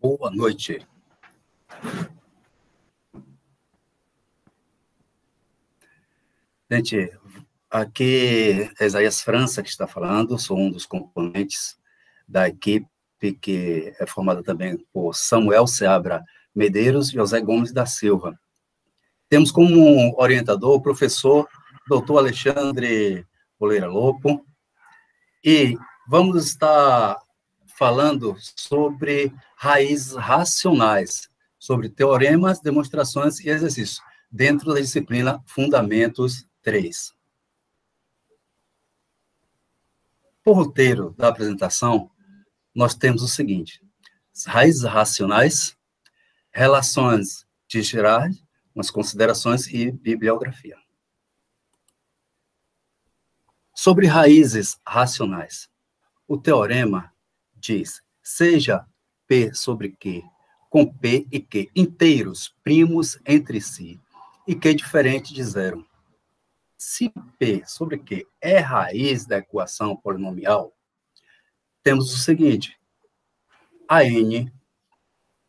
Boa noite. Gente, aqui é Isaías França que está falando, sou um dos componentes da equipe que é formada também por Samuel Seabra Medeiros e José Gomes da Silva. Temos como orientador o professor Dr. Alexandre Boleira Lopo, e vamos estar falando sobre raízes racionais, sobre teoremas, demonstrações e exercícios, dentro da disciplina Fundamentos 3. Por roteiro da apresentação, nós temos o seguinte: raízes racionais, relações de Girard, umas considerações e bibliografia. Sobre raízes racionais, o teorema diz: seja P sobre Q, com P e Q inteiros, primos entre si, e Q diferente de zero. Se P sobre Q é raiz da equação polinomial, temos o seguinte: AN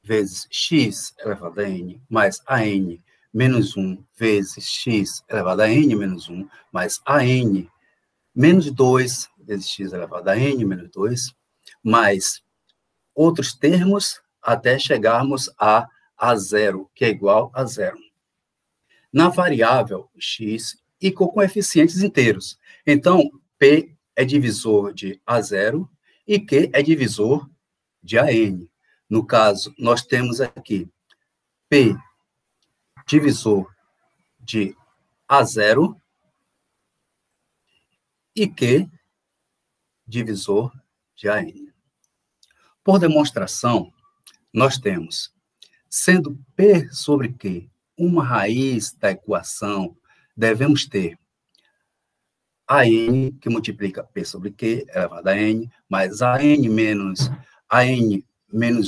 vezes x elevado a n, mais AN menos 1 vezes x elevado a n menos 1, mais AN menos 2 vezes x elevado a n menos 2, mais outros termos até chegarmos a zero, que é igual a zero. Na variável x e com coeficientes inteiros. Então, P é divisor de A0 e Q é divisor de AN. No caso, nós temos aqui P divisor de A0 e Q divisor de AN. Por demonstração, nós temos, sendo P sobre Q uma raiz da equação, devemos ter AN, que multiplica P sobre Q elevado a N, mais AN menos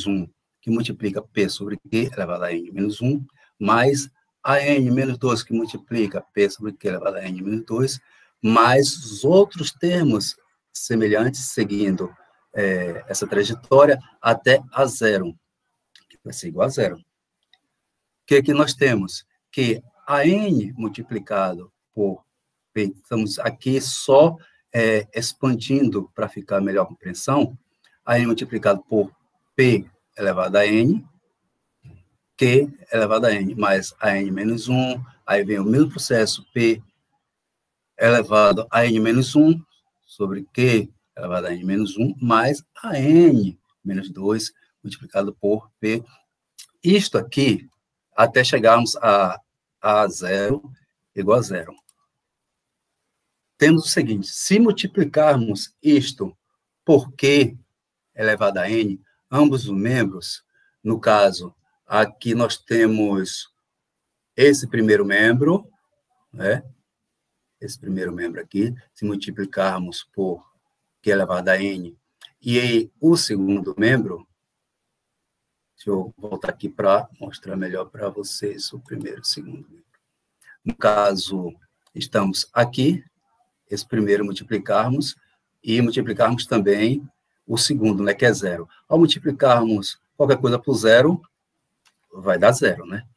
1, que multiplica P sobre Q elevado a N menos 1, mais AN menos 2, que multiplica P sobre Q elevado a N menos 2, mais os outros termos semelhantes, seguindo essa trajetória até a zero, que vai ser igual a zero. O que nós temos? Que AN multiplicado por P, estamos aqui só expandindo para ficar melhor a compreensão, AN multiplicado por P elevado a N, Q elevado a N, mais AN menos 1, aí vem o mesmo processo, P elevado a N menos 1, sobre Q elevado a N menos 1, mais AN menos 2, multiplicado por P. Isto aqui, até chegarmos a zero, igual a zero. Temos o seguinte: se multiplicarmos isto por Q elevado a N, ambos os membros, no caso, aqui nós temos esse primeiro membro, né? Esse primeiro membro aqui, se multiplicarmos por Q elevado a N, e aí o segundo membro, deixa eu voltar aqui para mostrar melhor para vocês o primeiro e o segundo membro. No caso, estamos aqui, esse primeiro multiplicarmos, e multiplicarmos também o segundo, né, que é zero. Ao multiplicarmos qualquer coisa por zero, vai dar zero, né?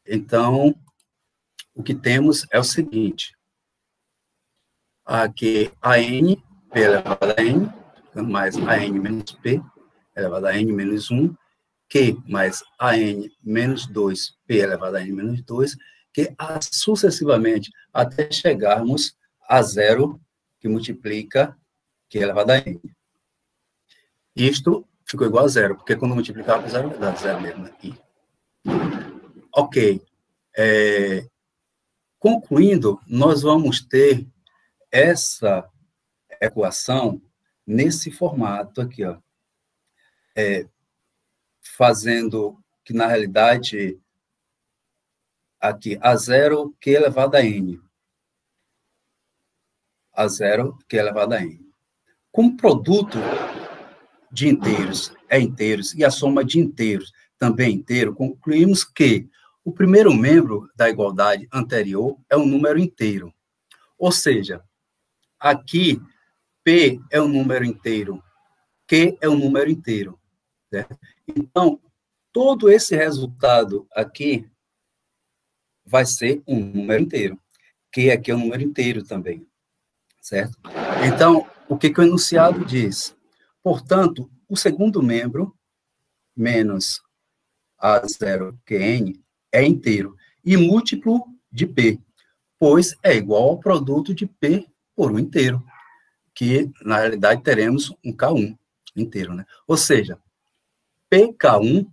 Então, o que temos é o seguinte: aqui AN, P elevado a N, mais AN menos P elevado a N menos 1, Q mais AN menos 2, P elevado a N menos 2, que sucessivamente até chegarmos a zero, que multiplica Q elevado a N. Isto ficou igual a zero, porque quando multiplicar por zero, vai dar zero mesmo aqui. Ok. Concluindo, nós vamos ter essa equação nesse formato aqui, ó. Fazendo que, na realidade, aqui, A0, Q elevado a N. A0, Q elevado a N. Como produto de inteiros é inteiros e a soma de inteiros também é inteiro, concluímos que o primeiro membro da igualdade anterior é um número inteiro. Ou seja, aqui, P é um número inteiro, Q é um número inteiro. Certo? Então, todo esse resultado aqui vai ser um número inteiro, que aqui é um número inteiro também, certo? Então, o que o enunciado diz? Portanto, o segundo membro, menos A0 que N, é inteiro e múltiplo de P, pois é igual ao produto de P por um inteiro, que, na realidade, teremos um K1 inteiro, né? Ou seja, PK1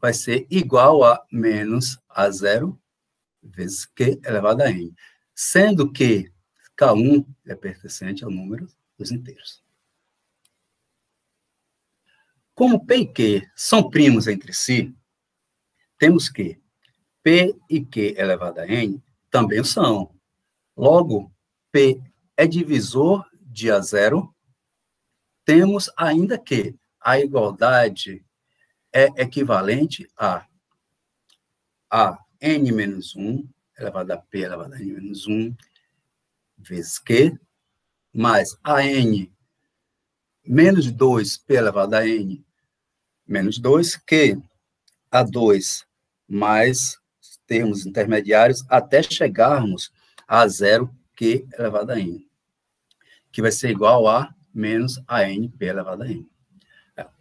vai ser igual a menos A0 vezes Q elevado a N, sendo que K1 é pertencente ao número dos inteiros. Como P e Q são primos entre si, temos que P e Q elevado a N também o são. Logo, P é divisor de A0, temos ainda que a igualdade é equivalente a N menos 1 elevado a P elevado a N menos 1 vezes Q, mais a N menos 2 P elevado a N menos 2, Q a 2 mais termos intermediários até chegarmos a 0 Q elevado a N, que vai ser igual a menos a N P elevado a N.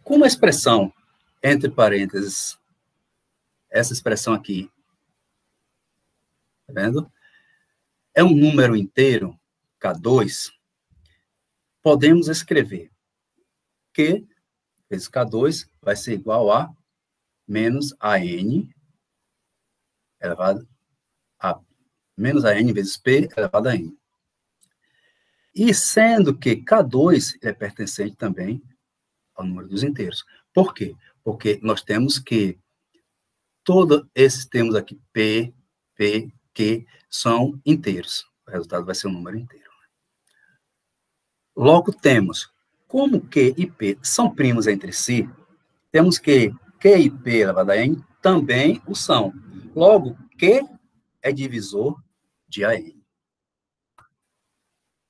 Como a expressão, entre parênteses, essa expressão aqui, tá vendo? É um número inteiro, K2, podemos escrever Q vezes K2 vai ser igual a menos a N elevado a menos a N vezes P elevado a N. E sendo que K2 é pertencente também ao número dos inteiros. Por quê? Porque nós temos que todos esses termos aqui, P, Q, são inteiros. O resultado vai ser um número inteiro. Logo, temos, como Q e P são primos entre si, temos que Q e P elevado a N também o são. Logo, Q é divisor de AN,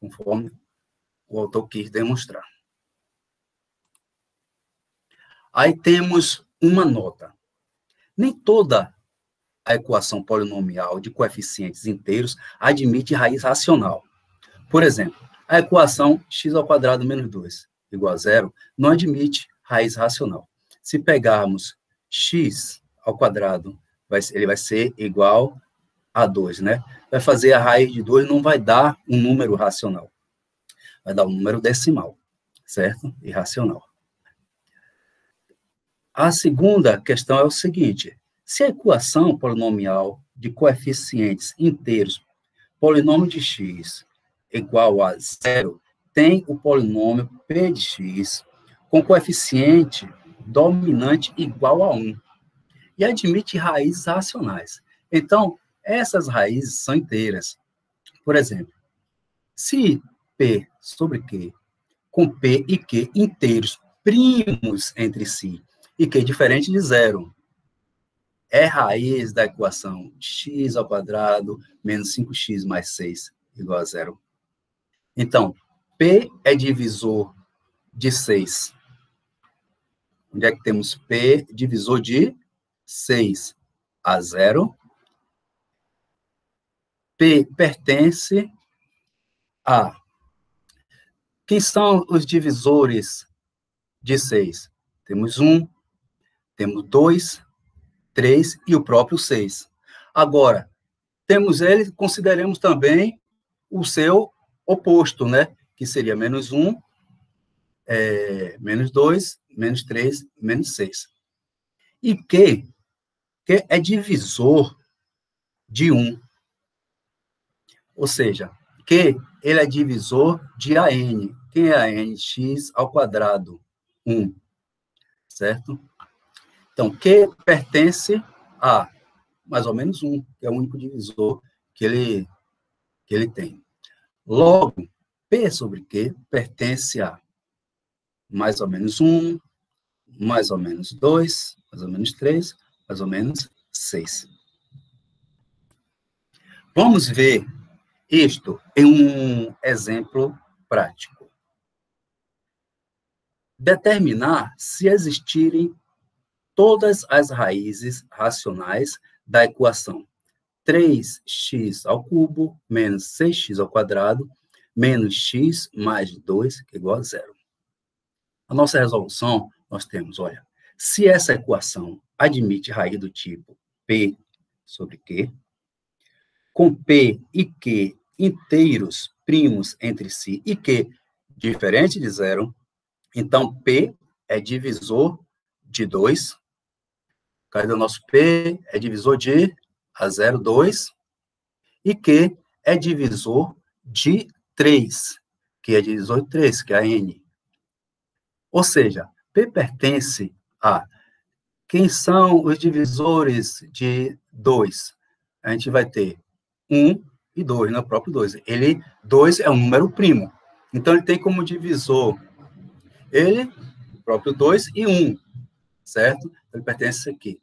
conforme o autor quis demonstrar. Aí temos uma nota. Nem toda a equação polinomial de coeficientes inteiros admite raiz racional. Por exemplo, a equação x² menos 2 igual a 0 não admite raiz racional. Se pegarmos x², ele vai ser igual a 2, né? Vai fazer a raiz de 2, não vai dar um número racional. Vai dar um número decimal, certo? Irracional. A segunda questão é o seguinte: se a equação polinomial de coeficientes inteiros, polinômio de x igual a 0, tem o polinômio p de x com coeficiente dominante igual a 1 e admite raízes racionais. Então, essas raízes são inteiras. Por exemplo, se P sobre Q, com P e Q inteiros primos entre si, e Q diferente de 0, é raiz da equação x² menos 5x mais 6 igual a 0. Então, P é divisor de 6. Onde é que temos P divisor de 6 a 0? P pertence a... Quem são os divisores de 6? Temos 1, temos 2, 3 e o próprio 6. Agora, temos ele, consideremos também o seu oposto, né? Que seria menos 1, menos 2, menos 3, menos 6. E que é divisor de 1. Ou seja, que ele é divisor de AN. Quem é AN? X², 1. Certo? Então, Q pertence a mais ou menos 1, que é o único divisor que ele tem. Logo, P sobre Q pertence a mais ou menos 1, mais ou menos 2, mais ou menos 3, mais ou menos 6. Vamos ver isto em um exemplo prático. Determinar se existirem todas as raízes racionais da equação 3x ao cubo menos 6x ao quadrado menos x mais 2, que é igual a zero. A nossa resolução, nós temos, olha, se essa equação admite raiz do tipo P sobre Q, com P e Q inteiros primos entre si e Q diferente de zero, então P é divisor de 2. Cadê o nosso P? É divisor de a 0, 2. E Q é divisor de 3, que é divisor de 3, que é a N. Ou seja, P pertence a... Quem são os divisores de 2? A gente vai ter 1 e 2, não é o próprio 2. 2 é um número primo. Então, ele tem como divisor o próprio 2 e 1, certo? Ele pertence aqui.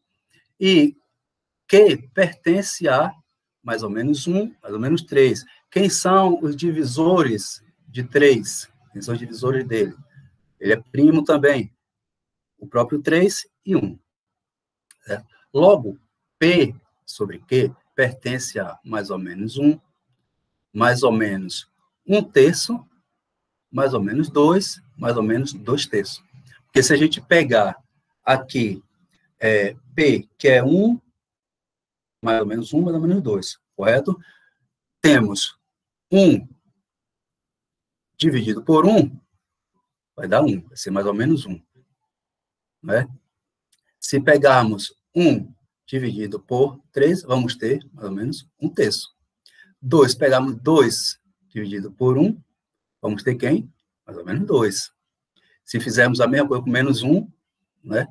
E Q pertence a mais ou menos 1, mais ou menos 3. Quem são os divisores de 3? Quem são os divisores dele? Ele é primo também. O próprio 3 e 1. Certo? Logo, P sobre Q pertence a mais ou menos 1, mais ou menos 1/3, mais ou menos 2, mais ou menos 2/3. Porque se a gente pegar aqui P, que é 1, mais ou menos 1, mais ou menos 2, correto? Temos 1 dividido por 1, vai dar 1, vai ser mais ou menos 1. Né? Se pegarmos 1 dividido por 3, vamos ter mais ou menos 1/3. 2, pegarmos 2 dividido por 1, vamos ter quem? Mais ou menos 2. Se fizermos a mesma coisa com menos 1, né?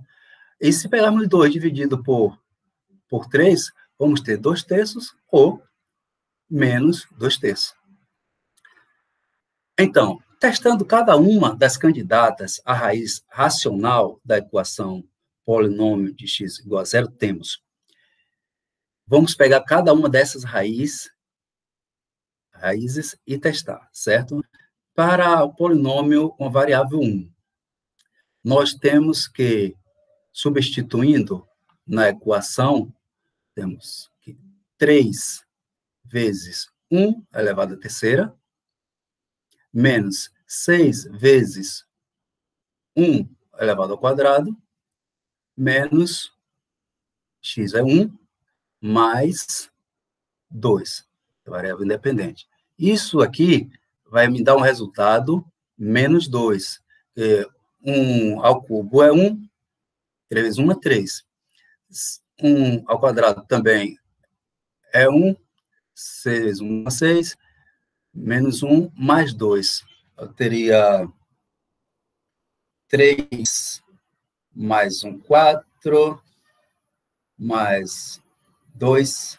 E se pegarmos 2 dividido por 3, vamos ter 2/3 ou menos 2/3. Então, testando cada uma das candidatas à raiz racional da equação polinômio de x igual a zero, temos. Vamos pegar cada uma dessas raízes e testar, certo? Para o polinômio com a variável 1, nós temos que, substituindo na equação, temos que 3 vezes 1 elevado à terceira, menos 6 vezes 1 elevado ao quadrado, menos x é 1, mais 2, variável independente. Isso aqui vai me dar um resultado menos 2. 1 ao cubo é 1, 3 vezes 1 é 3. 1 ao quadrado também é 1, 6 vezes 1 é 6, menos 1 mais 2. Eu teria 3 mais 1, 4, mais 2,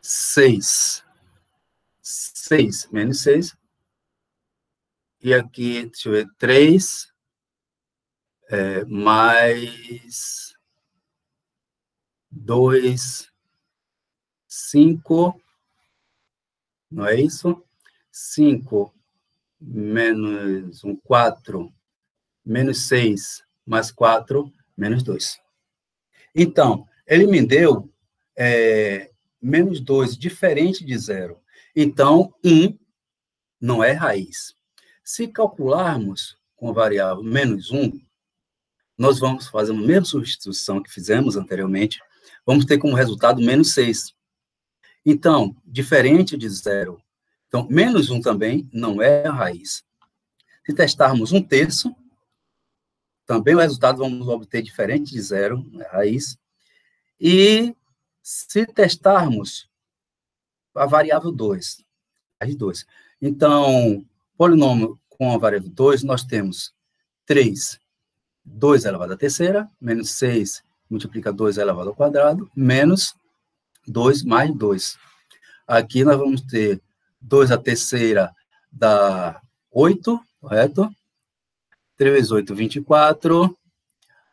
6. 6 menos 6. E aqui, deixa eu ver, 3 mais 2, 5. Não é isso? 5 menos 1, 4, menos 6, mais 4, menos 2. Então, ele me deu menos 2, diferente de zero. Então, 1 não é raiz. Se calcularmos com a variável menos 1, nós vamos fazer a mesma substituição que fizemos anteriormente, vamos ter como resultado menos 6. Então, diferente de zero. Então, menos 1 também não é a raiz. Se testarmos 1/3, também o resultado vamos obter diferente de zero, não é a raiz. E se testarmos a variável 2, raiz 2. Então, polinômio com a variável 2, nós temos 3, 2 elevado à terceira, menos 6 multiplica 2 elevado ao quadrado, menos 2 mais 2. Aqui nós vamos ter 2 à terceira dá 8, correto? 3 vezes 8, 24.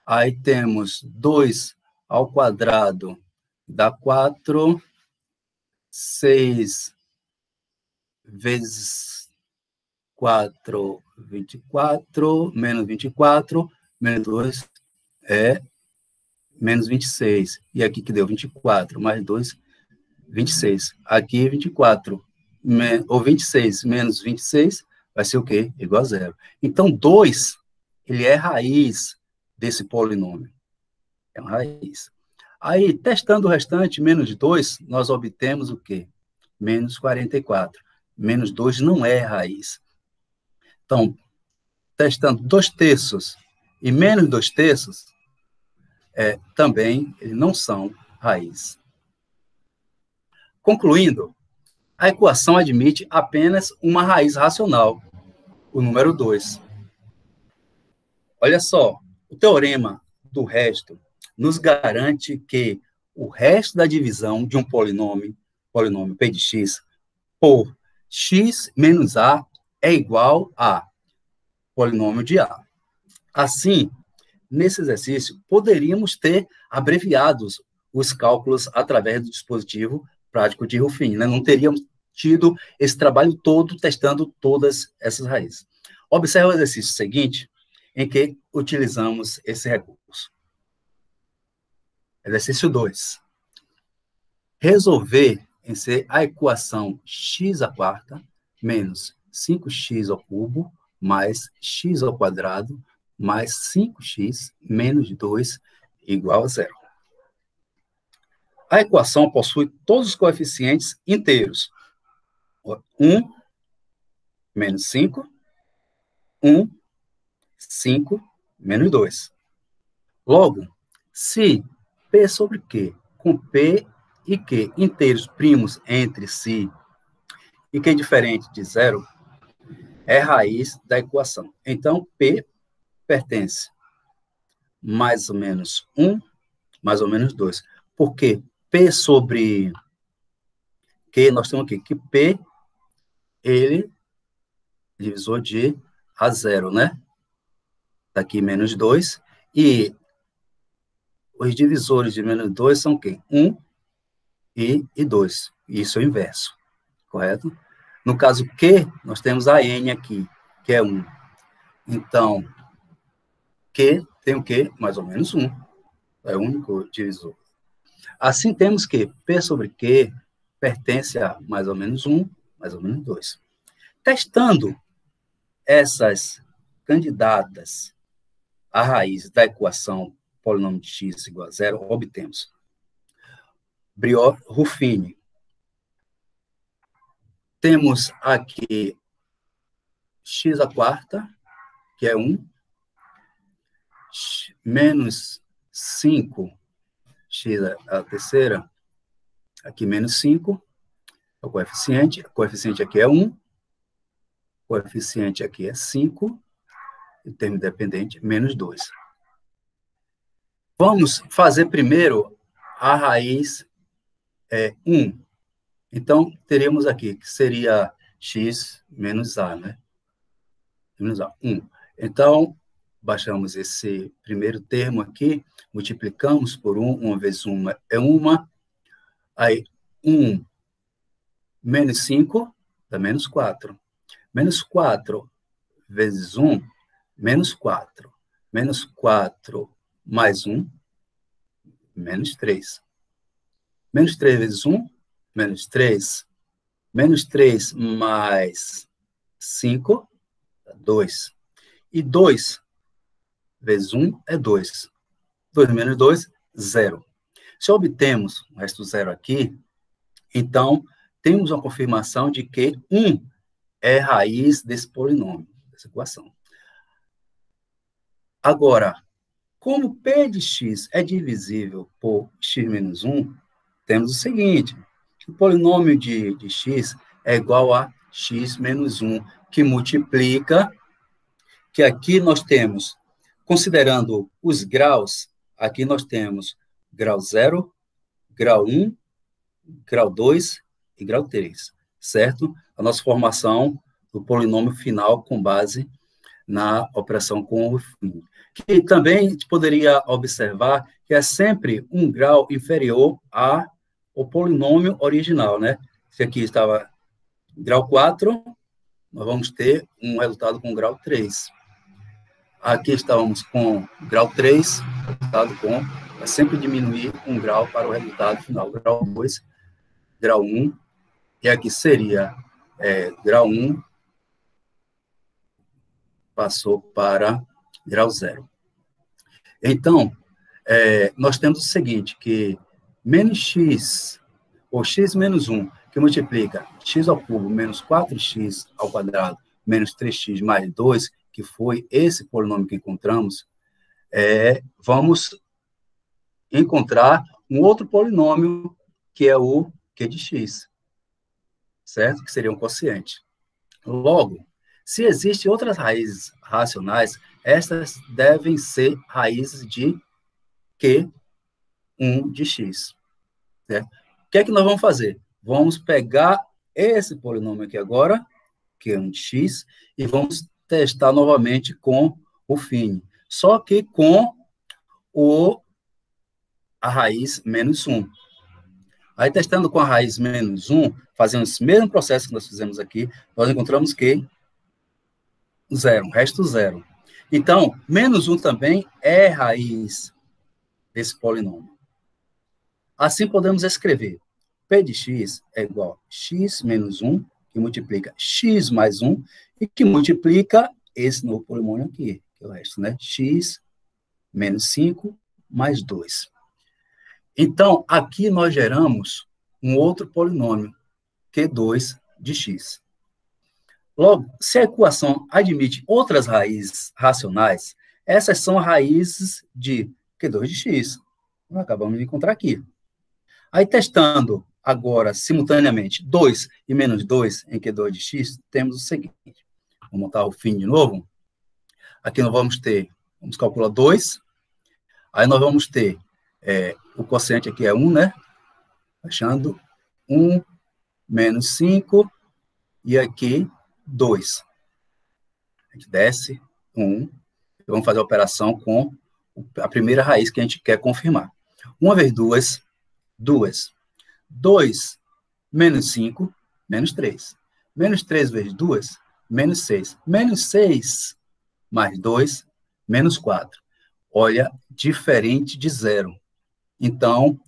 Aí temos 2 ao quadrado dá 4. 6 vezes 4, 24, menos 24, menos 2 é menos 26. E aqui que deu 24, mais 2, 26. Aqui 24, ou 26 menos 26, vai ser o quê? Igual a zero. Então, 2, ele é raiz desse polinômio. É uma raiz. Aí, testando o restante, menos 2, nós obtemos o quê? Menos 44. Menos 2 não é raiz. Então, testando 2/3 e menos 2/3, também eles não são raiz. Concluindo, a equação admite apenas uma raiz racional, o número 2. Olha só, o teorema do resto nos garante que o resto da divisão de um polinômio p de x, por x menos a é igual a polinômio de a. Assim, nesse exercício, poderíamos ter abreviados os cálculos através do dispositivo prático de Ruffin, né? Não teríamos tido esse trabalho todo testando todas essas raízes. Observe o exercício seguinte, em que utilizamos esse recurso. Exercício 2. Resolver em ser a equação x² menos 5x² mais x² mais 5x menos 2 igual a 0. A equação possui todos os coeficientes inteiros. 1 menos 5, 1, 5 menos 2. Logo, se P sobre Q, com P e Q inteiros primos entre si, e Q diferente de 0, é raiz da equação. Então, P pertence mais ou menos 1, mais ou menos 2. Porque P sobre Q, nós temos aqui que P, ele divisor de a 0, né? Daqui menos 2. E os divisores de menos 2 são quem? 1 e 2. Isso é o inverso, correto? No caso Q, nós temos a N aqui, que é 1. Então, Q tem o quê? Mais ou menos 1. É o único divisor. Assim, temos que P sobre Q pertence a mais ou menos 1, mais ou menos 2. Testando essas candidatas à raiz da equação polinômio de x igual a 0, obtemos Briot-Ruffini. Temos aqui x², que é 1, menos 5, x a terceira, aqui menos 5, é o coeficiente aqui é 1, o coeficiente aqui é 5, e termo dependente, menos 2. Vamos fazer primeiro a raiz 1. Então, teremos aqui, que seria x menos a, né? Menos a, 1. Então, baixamos esse primeiro termo aqui, multiplicamos por 1, 1 vezes 1 é 1, aí 1 menos 5 dá menos 4. Menos 4 vezes 1, menos 4. Menos 4 mais 1, menos 3. Menos 3 vezes 1, menos 3. Menos 3 mais 5, 2. E 2 vezes 1 é 2. 2 menos 2, 0. Se obtemos o resto zero aqui, então, temos uma confirmação de que 1 é raiz desse polinômio, dessa equação. Agora, como P de x é divisível por x menos 1, temos o seguinte, o polinômio de x é igual a x menos 1, que multiplica, que aqui nós temos, considerando os graus, aqui nós temos grau 0, grau 1, grau 2 e grau 3, certo? A nossa formação do polinômio final com base na operação com o Ruffini. Que também a gente poderia observar que é sempre um grau inferior ao polinômio original, né? Se aqui estava grau 4, nós vamos ter um resultado com grau 3. Aqui estávamos com grau 3, resultado com vai sempre diminuir 1 grau para o resultado final. Grau 2, grau 1, e aqui seria grau 1 passou para grau 0. Então, nós temos o seguinte, que menos x, ou x menos 1, que multiplica x ao cubo menos 4x ao quadrado menos 3x mais 2, que foi esse polinômio que encontramos, vamos encontrar um outro polinômio, que é o q de x, certo? Que seria um quociente. Logo, se existem outras raízes racionais, estas devem ser raízes de Q1 de x. Certo? O que é que nós vamos fazer? Vamos pegar esse polinômio aqui agora, Q1 de x, e vamos testar novamente com o φ, só que com a raiz menos 1. Aí, testando com a raiz menos 1, fazendo esse mesmo processo que nós fizemos aqui, nós encontramos que 0, resto 0. Então, menos 1 também é raiz desse polinômio. Assim, podemos escrever P de x é igual a x menos 1, que multiplica x mais 1, e que multiplica esse novo polinômio aqui, que é o resto, né? X menos 5 mais 2. Então, aqui nós geramos um outro polinômio, Q2 de x. Logo, se a equação admite outras raízes racionais, essas são raízes de Q2 de x. Nós acabamos de encontrar aqui. Aí, testando agora, simultaneamente, 2 e menos 2 em Q2 de x, temos o seguinte. Vou montar o φ de novo. Aqui nós vamos calcular 2. Aí nós vamos ter, o quociente aqui é 1, né? Achando 1 menos 5, e aqui 2. A gente desce 1, e vamos fazer a operação com a primeira raiz que a gente quer confirmar. 1 vezes 2, 2. 2 menos 5, menos 3. Menos 3 vezes 2, menos 6. Menos 6 mais 2, menos 4. Olha, diferente de 0. Então,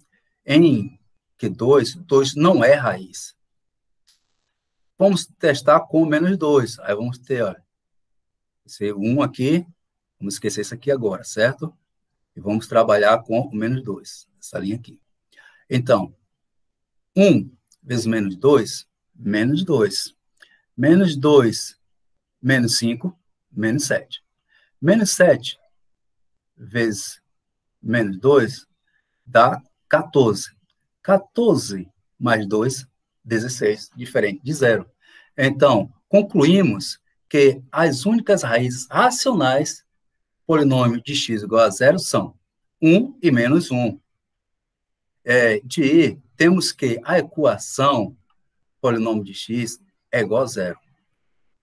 em Q2, 2 não é raiz. Vamos testar com menos 2. Aí vamos ter, olha, esse 1 aqui, vamos esquecer isso aqui agora, certo? E vamos trabalhar com o menos 2, essa linha aqui. Então, 1 vezes menos 2, menos 2. Menos 2, menos 5, menos 7. Menos 7 vezes menos 2 dá 14. 14 mais 2, 16, diferente de 0. Então, concluímos que as únicas raízes racionais polinômio de x igual a 0 são 1 e menos 1. De I, temos que a equação polinômio de x é igual a 0.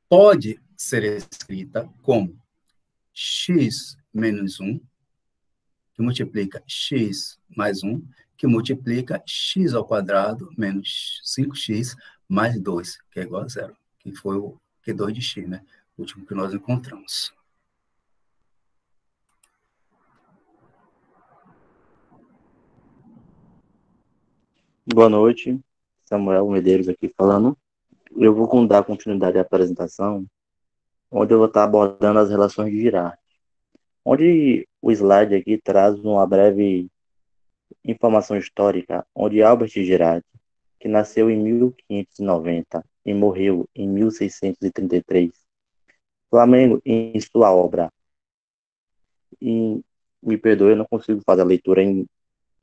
Pode ser escrita como x menos 1, que multiplica x mais 1, que multiplica x ao quadrado menos 5x mais 2, que é igual a 0, que foi o Q2 de x, né? O último que nós encontramos. Boa noite, Samuel Medeiros aqui falando. Eu vou dar continuidade à apresentação, onde eu vou estar abordando as relações de Girard, onde o slide aqui traz uma breve informação histórica, onde Albert Girard, que nasceu em 1590 e morreu em 1633, Flamengo, em sua obra, e me perdoe, eu não consigo fazer a leitura em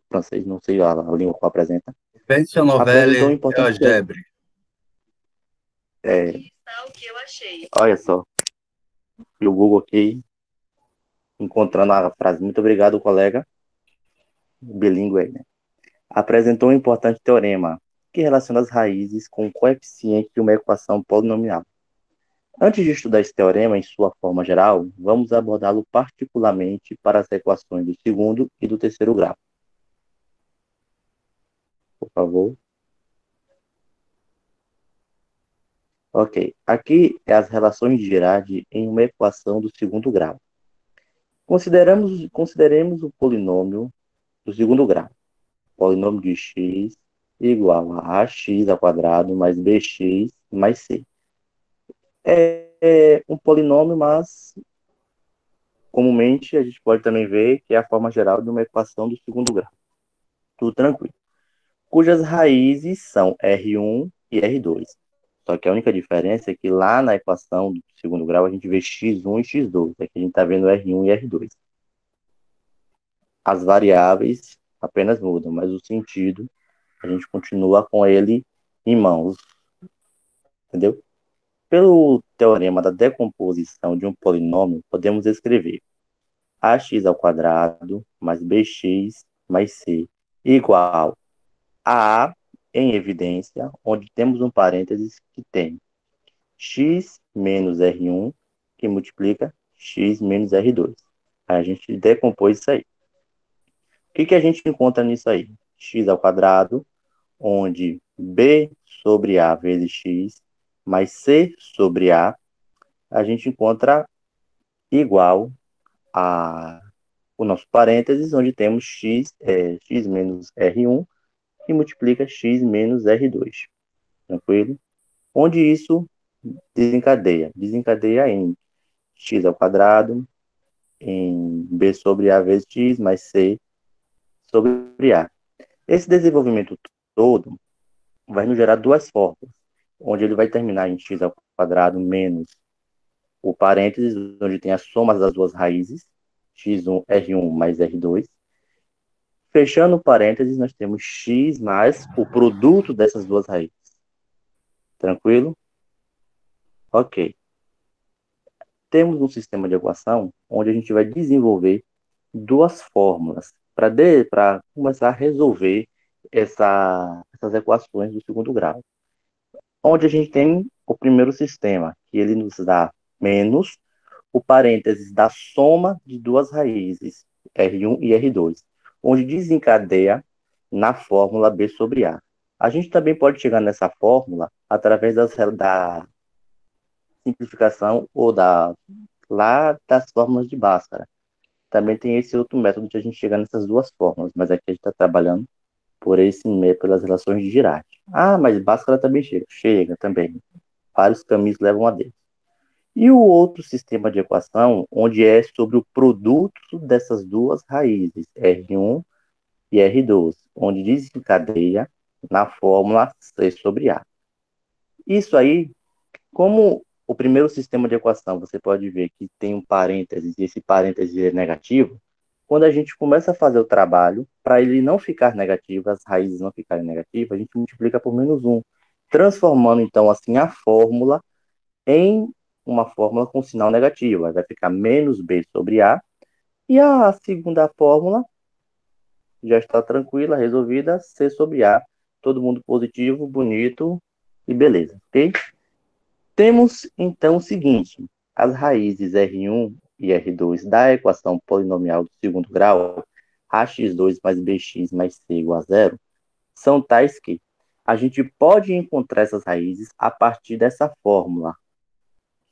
francês, não sei a língua que apresenta, Pense a apresentou um novela importante... Algebre. Olha só, o Google aqui, encontrando a frase. Muito obrigado, colega. Bilíngue aí, né? Apresentou um importante teorema que relaciona as raízes com o coeficiente de uma equação polinomial. Antes de estudar esse teorema em sua forma geral, vamos abordá-lo particularmente para as equações do segundo e do terceiro grau. Por favor. Ok. Aqui é as relações de Girard em uma equação do segundo grau. Consideremos o polinômio do segundo grau. Polinômio de x igual a ax ao quadrado mais bx mais c. É um polinômio, mas comumente a gente pode também ver que é a forma geral de uma equação do segundo grau. Tudo tranquilo. Cujas raízes são R1 e R2. Só que a única diferença é que lá na equação do segundo grau a gente vê x1 e x2. Aqui a gente está vendo R1 e R2. As variáveis apenas mudam, mas o sentido a gente continua com ele em mãos, entendeu? Pelo teorema da decomposição de um polinômio, podemos escrever ax ao quadrado mais bx mais c igual a em evidência, onde temos um parênteses que tem x menos R1, que multiplica x menos R2. Aí a gente decompôs isso aí. O que a gente encontra nisso aí? X ao quadrado, onde b sobre a vezes x mais c sobre a gente encontra igual a o nosso parênteses, onde temos x menos R1, que multiplica x menos R2. Tranquilo? Onde isso desencadeia? Desencadeia em x ao quadrado, em b sobre a vezes x mais c sobre a. Esse desenvolvimento todo vai nos gerar duas fórmulas, onde ele vai terminar em x ao quadrado menos o parênteses, onde tem as somas das duas raízes, x1, R1 mais R2. Fechando o parênteses, nós temos x mais o produto dessas duas raízes. Tranquilo? Ok. Temos um sistema de equação onde a gente vai desenvolver duas fórmulas para começar a resolver essas equações do segundo grau. Onde a gente tem o primeiro sistema, que ele nos dá menos o parênteses da soma de duas raízes, R1 e R2, onde desencadeia na fórmula B sobre A. A gente também pode chegar nessa fórmula através da simplificação ou lá das fórmulas de Bhaskara. Também tem esse outro método de a gente chegar nessas duas fórmulas, mas aqui a gente está trabalhando pelas relações de Dirac. Ah, mas Bhaskara também chega. Chega também. Vários caminhos levam a Deus. E o outro sistema de equação, onde é sobre o produto dessas duas raízes, R1 e R2, onde desencadeia na fórmula C sobre A. Isso aí, como o primeiro sistema de equação, você pode ver que tem um parênteses e esse parênteses é negativo, quando a gente começa a fazer o trabalho, para ele não ficar negativo, as raízes não ficarem negativas, a gente multiplica por menos 1, transformando então assim a fórmula em uma fórmula com sinal negativo. Aí vai ficar menos b sobre a. E a segunda fórmula já está tranquila, resolvida, c sobre a. Todo mundo positivo, bonito e beleza, ok? Temos, então, o seguinte. As raízes R1 e R2 da equação polinomial do segundo grau, ax2 mais bx mais c igual a zero, são tais que a gente pode encontrar essas raízes a partir dessa fórmula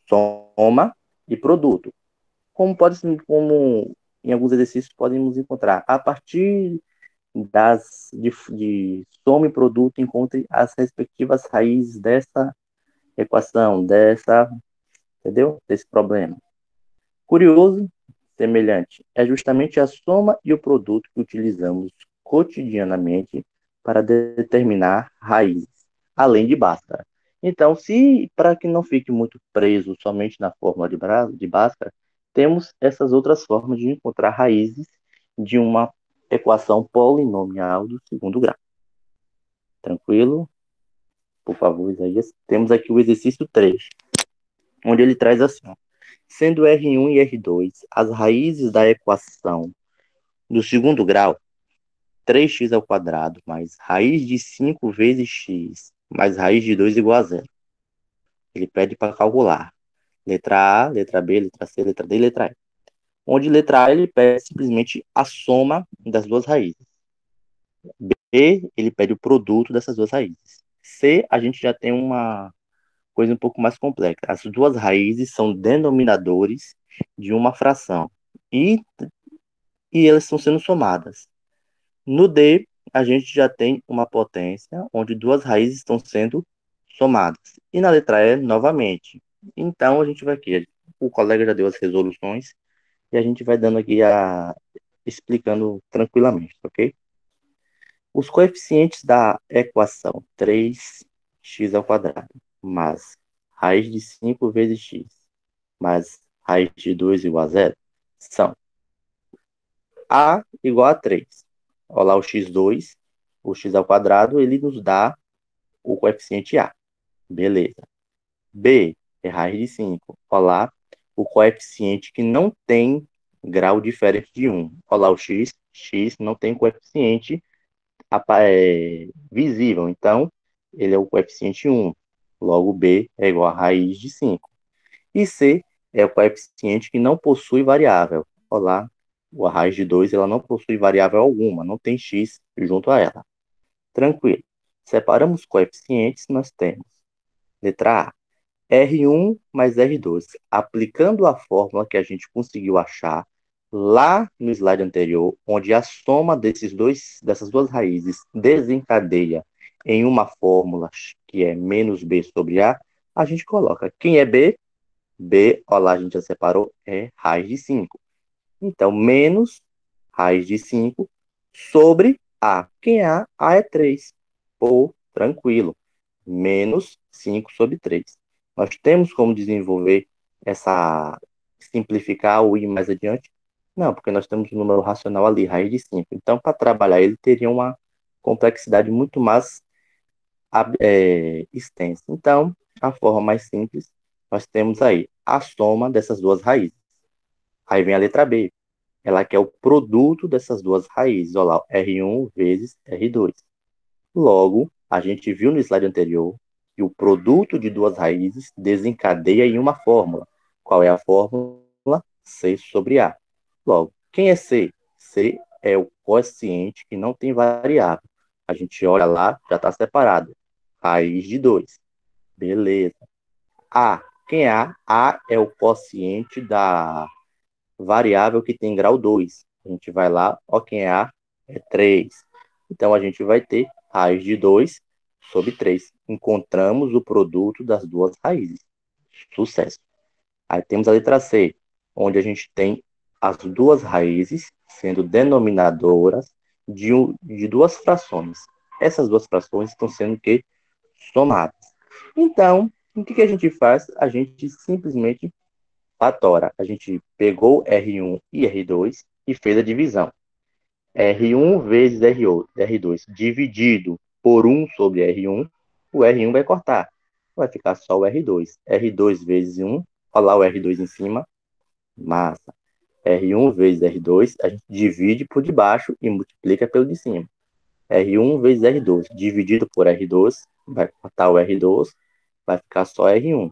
soma e produto. Como em alguns exercícios podemos encontrar, a partir de soma e produto, encontre as respectivas raízes dessa equação, entendeu? Desse problema. Curioso, semelhante, é justamente a soma e o produto que utilizamos cotidianamente para determinar raízes, além de Bhaskara. Então, se para que não fique muito preso somente na fórmula de Bhaskara, temos essas outras formas de encontrar raízes de uma equação polinomial do segundo grau. Tranquilo? Por favor, Isaías. Temos aqui o exercício 3, onde ele traz assim, ó, sendo R1 e R2 as raízes da equação do segundo grau, 3x ao quadrado mais raiz de 5 vezes x mais raiz de 2 igual a zero. Ele pede para calcular letra A, letra B, letra C, letra D e letra E. Onde letra A ele pede simplesmente a soma das duas raízes. B, ele pede o produto dessas duas raízes. C, a gente já tem uma coisa um pouco mais complexa. As duas raízes são denominadores de uma fração. E elas estão sendo somadas. No D, a gente já tem uma potência onde duas raízes estão sendo somadas. E na letra E, novamente. Então, a gente vai aqui. O colega já deu as resoluções e a gente vai dando aqui explicando tranquilamente, ok? Os coeficientes da equação 3x² mais raiz de 5 vezes x mais raiz de 2 igual a zero são A igual a 3. Olha lá o x2, o x², ele nos dá o coeficiente A. Beleza. B é raiz de 5. Olha lá o coeficiente que não tem grau diferente de 1. Olha lá o x não tem coeficiente visível, então ele é o coeficiente 1. Logo, B é igual a raiz de 5. E C é o coeficiente que não possui variável. Olá, a raiz de 2 ela não possui variável alguma, não tem x junto a ela. Tranquilo. Separamos os coeficientes, nós temos letra A, R1 mais R2. Aplicando a fórmula que a gente conseguiu achar lá no slide anterior, onde a soma dessas duas raízes desencadeia em uma fórmula que é menos B sobre a gente coloca quem é B? B, ó lá, a gente já separou, é raiz de 5. Então, menos raiz de 5 sobre A. Quem é A? A é 3. Pô, tranquilo. Menos 5 sobre 3. Nós temos como desenvolver simplificar ou ir mais adiante? Não, porque nós temos um número racional ali, raiz de 5. Então, para trabalhar ele, teria uma complexidade muito mais extensa. Então, a forma mais simples, nós temos aí a soma dessas duas raízes. Aí vem a letra B. Ela quer o produto dessas duas raízes. Olha lá, R1 vezes R2. Logo, a gente viu no slide anterior que o produto de duas raízes desencadeia em uma fórmula. Qual é a fórmula? C sobre A. Logo, quem é C? C é o quociente que não tem variável. A gente olha lá, já está separado. Raiz de 2. Beleza. A. Quem é A? A é o quociente da variável que tem grau 2. A gente vai lá, ó, quem é A? É 3. Então, a gente vai ter raiz de 2 sobre 3. Encontramos o produto das duas raízes. Sucesso. Aí temos a letra C, onde a gente tem as duas raízes sendo denominadoras de duas frações. Essas duas frações estão sendo que somadas. Então, o que a gente faz? A gente simplesmente fatora. A gente pegou R1 e R2 e fez a divisão. R1 vezes R2 dividido por 1 sobre R1, o R1 vai cortar. Vai ficar só o R2. R2 vezes 1, olha lá o R2 em cima, massa. R1 vezes R2, a gente divide por debaixo e multiplica pelo de cima. R1 vezes R2, dividido por R2, vai cortar o R2, vai ficar só R1.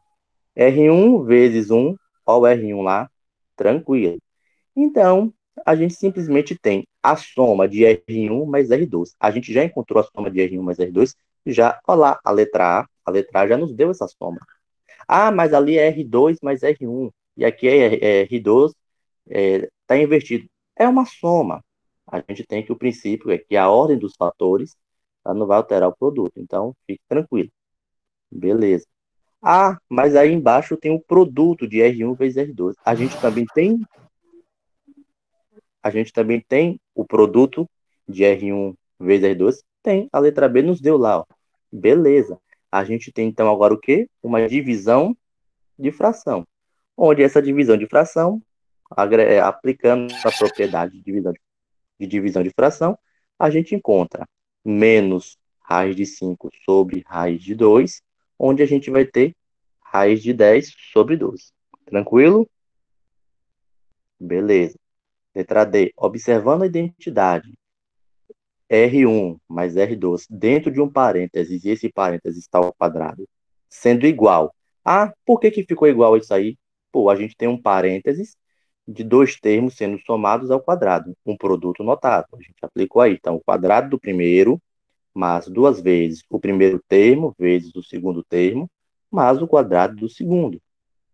R1 vezes 1, olha o R1 lá, tranquilo. Então, a gente simplesmente tem a soma de R1 mais R2. A gente já encontrou a soma de R1 mais R2, já, olha lá, a letra A já nos deu essa soma. Ah, mas ali é R2 mais R1, e aqui é R2, está invertido. É uma soma. A gente tem que o princípio é que a ordem dos fatores ela não vai alterar o produto. Então, fique tranquilo. Beleza. Ah, mas aí embaixo tem o produto de R1 vezes R2. A gente também tem o produto de R1 vezes R2? Tem. A letra B nos deu lá, ó. Beleza. A gente tem então agora o quê? Uma divisão de fração. Onde essa divisão de fração, aplicando a propriedade de divisão de fração, a gente encontra menos raiz de 5 sobre raiz de 2, onde a gente vai ter raiz de 10 sobre 12. Tranquilo? Beleza. Letra D. Observando a identidade R1 mais R2 dentro de um parênteses, e esse parênteses está ao quadrado, sendo igual. Ah, por que ficou igual isso aí? Pô, a gente tem um parênteses de dois termos sendo somados ao quadrado, um produto notável. A gente aplicou aí. Então, o quadrado do primeiro, mais duas vezes o primeiro termo, vezes o segundo termo, mais o quadrado do segundo.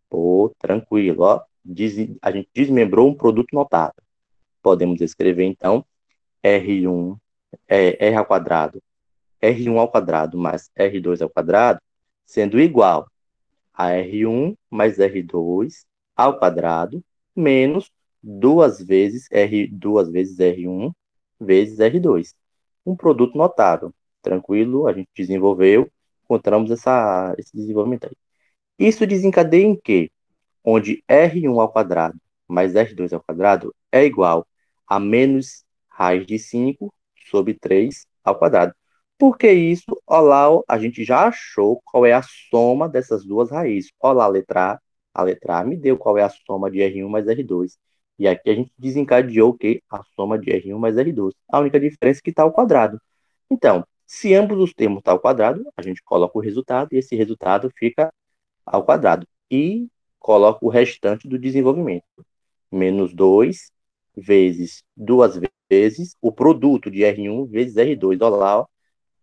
Pô, tranquilo, ó. A gente desmembrou um produto notável. Podemos escrever, então, R1 é R ao quadrado, R1 ao quadrado mais R2 ao quadrado, sendo igual a R1 mais R2 ao quadrado, menos duas vezes R1 vezes R2. Um produto notável. Tranquilo, a gente desenvolveu, encontramos esse desenvolvimento aí. Isso desencadeia em quê? Onde R1 ao quadrado mais R2 ao quadrado é igual a menos raiz de 5 sobre 3 ao quadrado. Por que isso? Olá, a gente já achou qual é a soma dessas duas raízes. Olá, a letra A me deu qual é a soma de R1 mais R2. E aqui a gente desencadeou o quê? A soma de R1 mais R2. A única diferença é que está ao quadrado. Então, se ambos os termos estão ao quadrado, a gente coloca o resultado e esse resultado fica ao quadrado. E coloca o restante do desenvolvimento. Menos 2 vezes duas vezes o produto de R1 vezes R2. Olha lá, ó,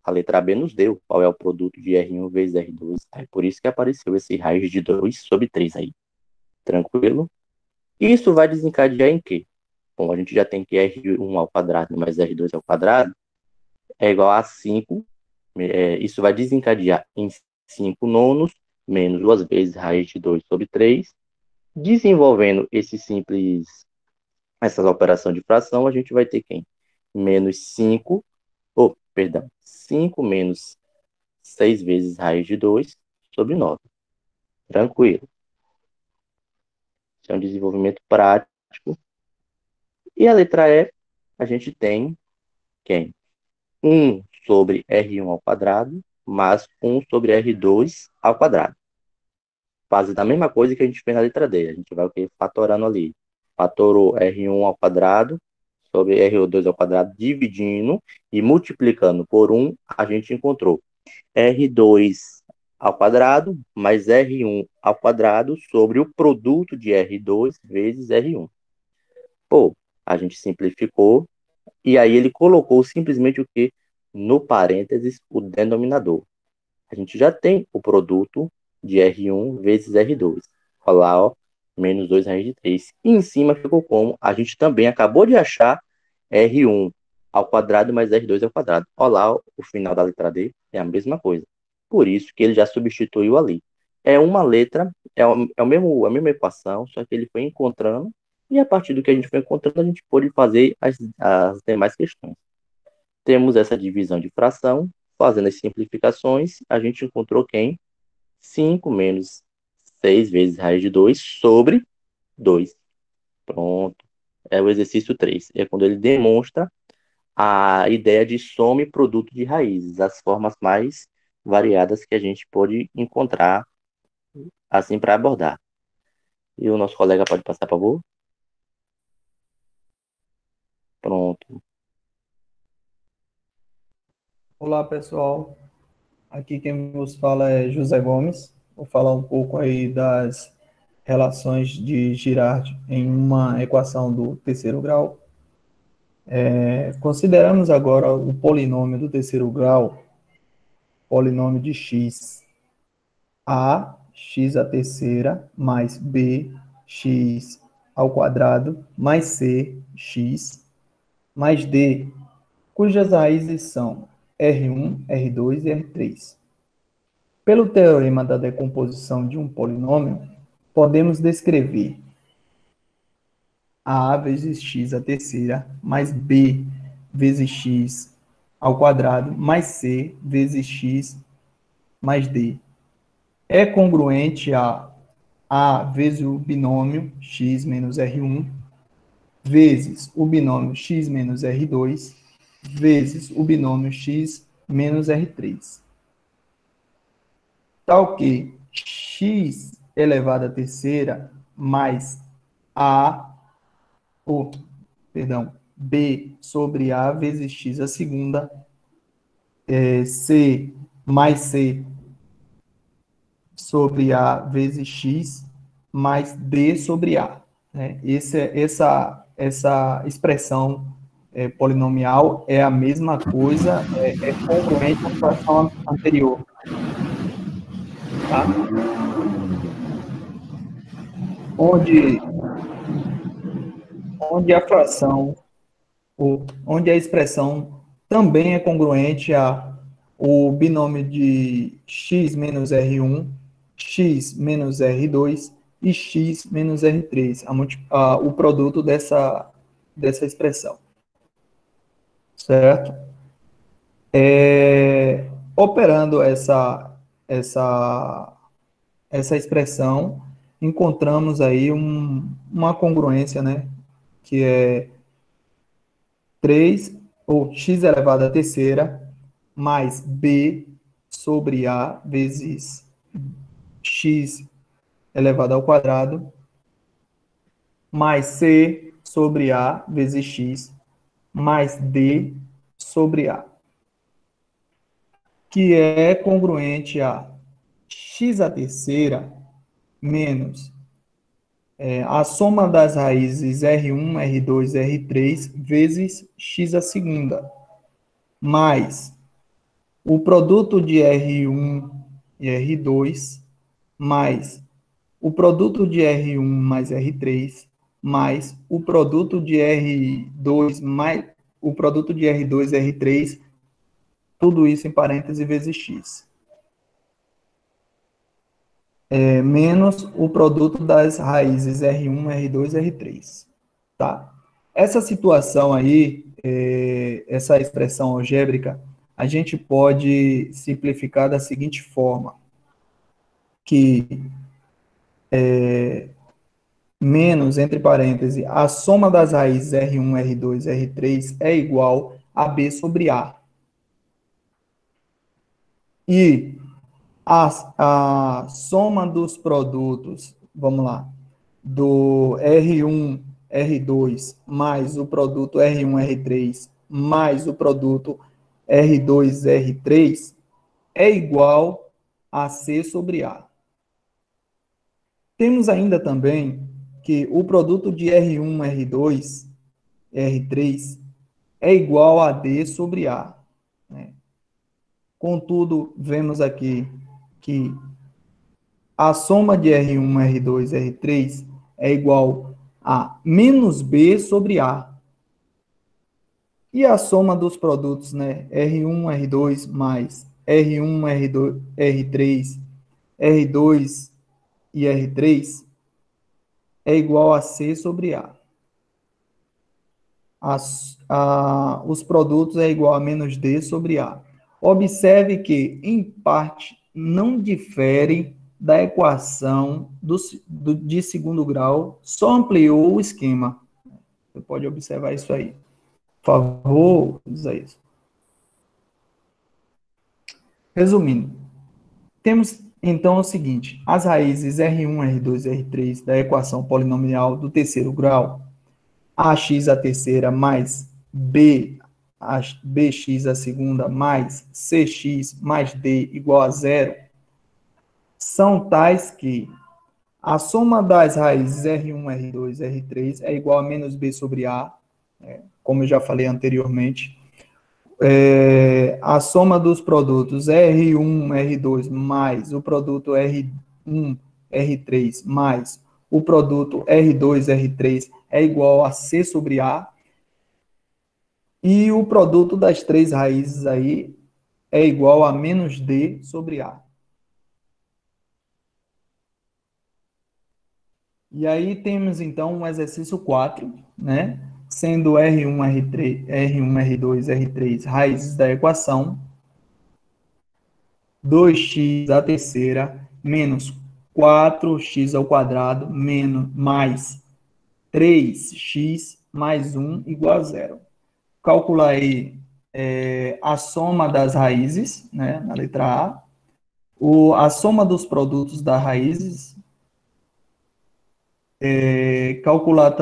a letra B nos deu qual é o produto de R1 vezes R2. É por isso que apareceu esse raiz de 2 sobre 3 aí. Tranquilo? Isso vai desencadear em quê? Bom, a gente já tem que R1 ao quadrado mais R2 ao quadrado é igual a 5. Isso vai desencadear em 5 nonos menos duas vezes raiz de 2 sobre 3. Desenvolvendo essas operações de fração, a gente vai ter quem? Menos 5, perdão, 5 menos 6 vezes raiz de 2 sobre 9. Tranquilo. Isso é um desenvolvimento prático. E a letra E, a gente tem quem? 1 sobre R1 ao quadrado, mais 1 sobre R2 ao quadrado. Fazendo a mesma coisa que a gente fez na letra D. A gente vai o quê? Fatorando ali. Fatorou R1 ao quadrado sobre R2 ao quadrado, dividindo e multiplicando por 1, a gente encontrou R2 ao quadrado mais R1 ao quadrado sobre o produto de R2 vezes R1. Pô, a gente simplificou e aí ele colocou simplesmente o que? No parênteses, o denominador. A gente já tem o produto de R1 vezes R2. Olha lá, ó, menos 2 raiz de 3. E em cima ficou como? A gente também acabou de achar R1 ao quadrado mais R2 ao quadrado. Olha lá, ó, o final da letra D é a mesma coisa. Por isso que ele já substituiu ali. É uma letra, a mesma equação, só que ele foi encontrando, e a partir do que a gente foi encontrando, a gente pôde fazer as demais questões. Temos essa divisão de fração, fazendo as simplificações, a gente encontrou quem? 5 menos 6 vezes raiz de 2 sobre 2. Pronto. É o exercício 3. É quando ele demonstra a ideia de soma e produto de raízes, as formas mais variadas que a gente pode encontrar assim para abordar. E o nosso colega pode passar, por favor? Pronto. Olá, pessoal. Aqui quem vos fala é José Gomes. Vou falar um pouco aí das relações de Girard em uma equação do terceiro grau. Consideramos agora o polinômio do terceiro grau, polinômio de x, a, x à terceira, mais b, x ao quadrado, mais c, x, mais d, cujas raízes são R1, R2 e R3. Pelo teorema da decomposição de um polinômio, podemos descrever a vezes x à terceira, mais b vezes x ao quadrado, mais c vezes x mais d. É congruente a vezes o binômio x menos R1, vezes o binômio x menos R2, vezes o binômio x menos R3. Tal que x elevado à terceira mais b sobre a vezes x à segunda, c mais c sobre a vezes x mais d sobre a. Né? Essa expressão polinomial é a mesma coisa, é congruente à situação anterior. Tá? Onde a fração, onde a expressão também é congruente a o binômio de x menos R1, x menos R2 e x menos R3, o produto dessa expressão. Certo? Operando essa expressão, encontramos aí uma congruência, né? Que é 3, ou x elevado à terceira, mais b sobre a vezes x elevado ao quadrado, mais c sobre a vezes x, mais d sobre a, que é congruente a x à terceira menos a soma das raízes R1, R2, R3 vezes x à segunda, mais o produto de R1 e R2, mais o produto de R1 mais R3, mais o produto de R2 mais o produto de R2 e R3, tudo isso em parênteses vezes x. Menos o produto das raízes R1, R2 e R3. Tá? Essa situação aí, essa expressão algébrica, a gente pode simplificar da seguinte forma, que menos, entre parênteses, a soma das raízes R1, R2, R3 é igual a B sobre A. E a soma dos produtos, vamos lá, do R1, R2, mais o produto R1, R3, mais o produto R2, R3, é igual a C sobre A. Temos ainda também que o produto de R1, R2, R3 é igual a D sobre A. Né? Contudo, vemos aqui que a soma de R1, R2, R3 é igual a menos B sobre A. E a soma dos produtos, né? R1, R2 mais R1, R2, R3, R2 e R3 é igual a C sobre A. Os produtos é igual a menos D sobre A. Observe que, em parte, não diferem da equação de segundo grau, só ampliou o esquema. Você pode observar isso aí. Por favor, Isaías. Resumindo, temos então o seguinte: as raízes R1, R2, R3 da equação polinomial do terceiro grau, ax à terceira mais bx à segunda mais cx mais d igual a zero, são tais que a soma das raízes R1, R2, R3 é igual a menos b sobre a, como eu já falei anteriormente. A soma dos produtos R1, R2 mais o produto R1, R3 mais o produto R2, R3 é igual a C sobre A. E o produto das três raízes aí é igual a menos D sobre A. E aí temos, então, um exercício 4, né? Sendo R1, R3, R1, R2, R3 raízes da equação, 2x à terceira menos 4x ao quadrado menos mais 3x mais 1 igual a zero. Calcular aí a soma das raízes, né, na letra A, a soma dos produtos das raízes, calcular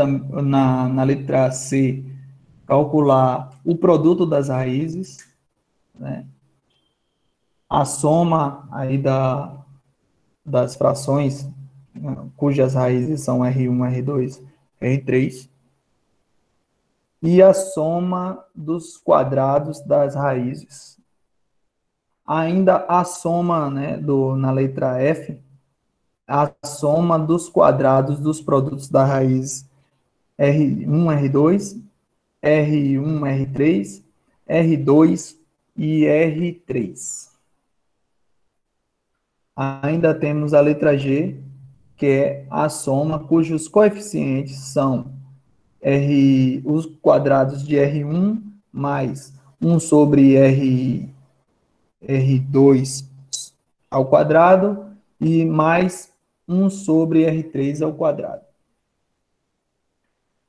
na letra C, calcular o produto das raízes, né, a soma aí das frações, né, cujas raízes são R1, R2, R3, e a soma dos quadrados das raízes. Ainda a soma, né, na letra F, a soma dos quadrados dos produtos da raiz R1, R2, R1, R3, R2 e R3. Ainda temos a letra G, que é a soma cujos coeficientes são os quadrados de R1 mais 1 sobre R2 ao quadrado e mais 1 sobre R3 ao quadrado.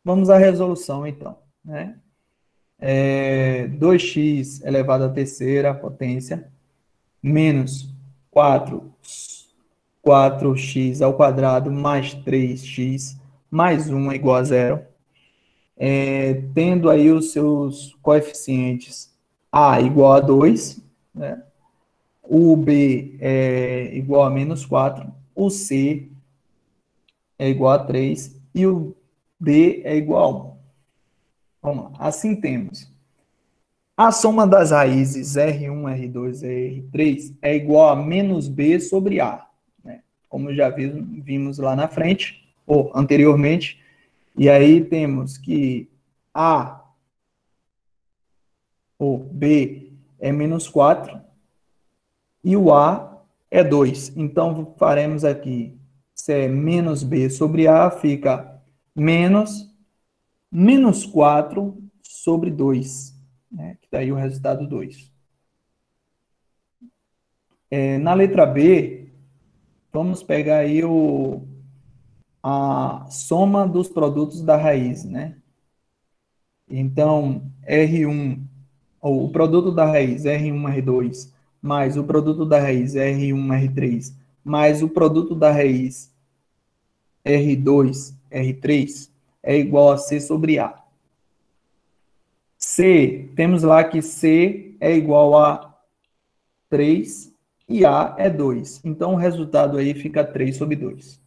Vamos à resolução, então, né? 2x elevado à terceira potência menos 4x ao quadrado mais 3x mais 1 é igual a zero. Tendo aí os seus coeficientes a igual a 2, né? O b é igual a menos 4, o c é igual a 3 e o d é igual a 1. Vamos lá. Assim temos a soma das raízes R1, R2 e R3 é igual a menos b sobre a, né? Como já vimos lá na frente, ou anteriormente. E aí temos que a ou b é menos 4 e o a é 2. Então, faremos aqui, se é menos b sobre a, fica menos 4 sobre 2, né? Que daí o resultado 2. Na letra B, vamos pegar aí a soma dos produtos da raiz, né? Então, R1, ou o produto da raiz R1, R2, mais o produto da raiz R1, R3, mais o produto da raiz R2, R3, é igual a C sobre A. C, temos lá que C é igual a 3 e A é 2. Então, o resultado aí fica 3 sobre 2.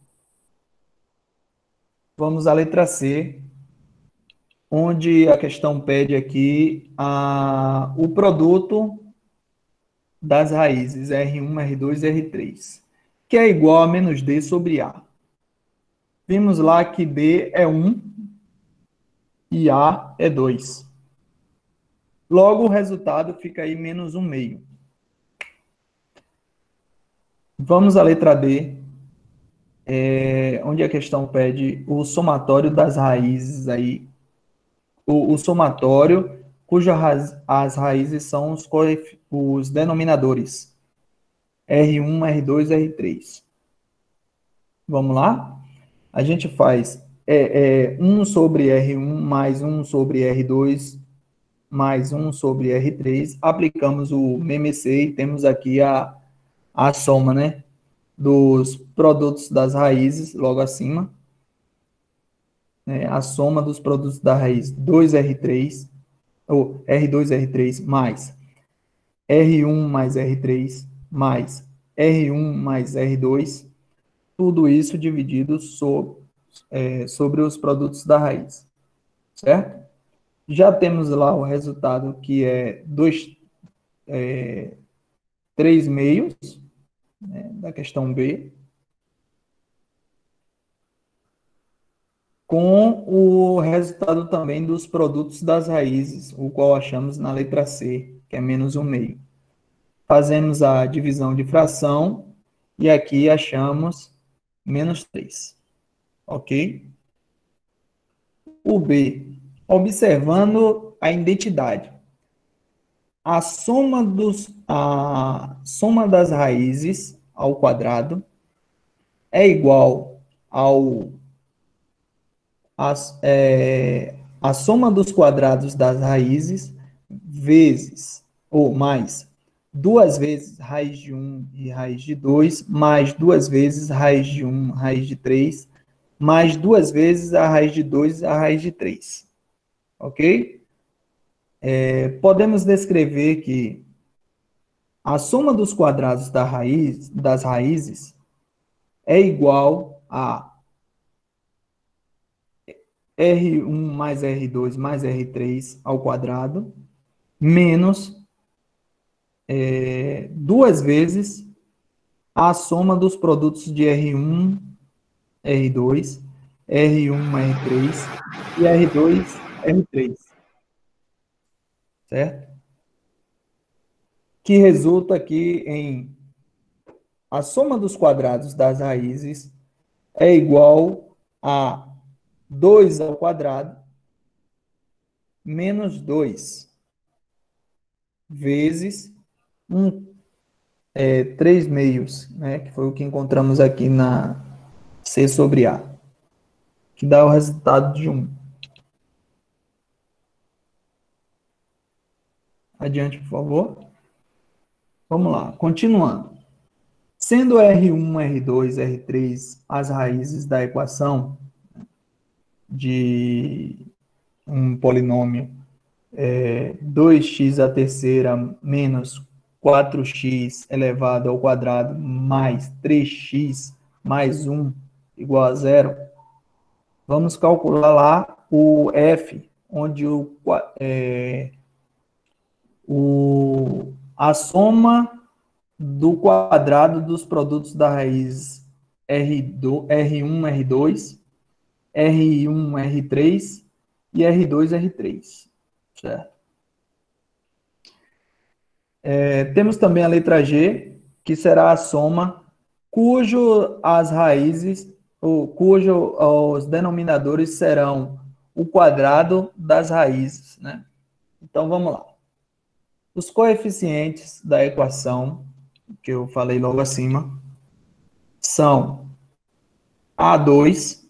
Vamos à letra C, onde a questão pede aqui o produto das raízes R1, R2 e R3, que é igual a menos D sobre A. Vimos lá que D é 1 e A é 2. Logo, o resultado fica aí menos 1 meio. Vamos à letra D, onde a questão pede o somatório das raízes aí, o somatório as raízes são os denominadores, R1, R2 e R3. Vamos lá? A gente faz 1 sobre R1 mais 1 sobre R2 mais 1 sobre R3. Aplicamos o MMC e temos aqui a soma, né, dos produtos das raízes, logo acima. A soma dos produtos da raiz 2R3, ou R2R3 mais R1 mais R3 mais R1 mais R2, tudo isso dividido sobre os produtos da raiz, certo? Já temos lá o resultado que é 3 meios, né, da questão B, com o resultado também dos produtos das raízes, o qual achamos na letra C, que é menos 1 meio. Fazemos a divisão de fração e aqui achamos menos 3. Ok? O B, observando a identidade. A soma das raízes ao quadrado é igual a soma dos quadrados das raízes vezes, ou mais, 2 vezes raiz de 1 e raiz de 2, mais 2 vezes raiz de 1, raiz de 3, mais 2 vezes a raiz de 2 e a raiz de 3. Ok? Podemos descrever que a soma dos quadrados das raízes é igual a R1 mais R2 mais R3 ao quadrado, menos 2 vezes a soma dos produtos de R1, R2, R1, R3 e R2, R3. Certo? que resulta aqui em a soma dos quadrados das raízes é igual a 2 ao quadrado menos 2 vezes 3 meios, né, que foi o que encontramos aqui na C sobre A, que dá o resultado de 1. Adiante, por favor. Vamos lá, continuando. Sendo R1, R2, R3 as raízes da equação de um polinômio 2x à terceira menos 4x elevado ao quadrado mais 3x mais 1 igual a zero, vamos calcular lá o f, onde a soma do quadrado dos produtos da raiz R1, R2, R1, R3 e R2, R3. Certo? Temos também a letra G, que será a soma cujo as raízes, ou cujo os denominadores serão o quadrado das raízes, né? Então, vamos lá. Os coeficientes da equação, que eu falei logo acima, são A2,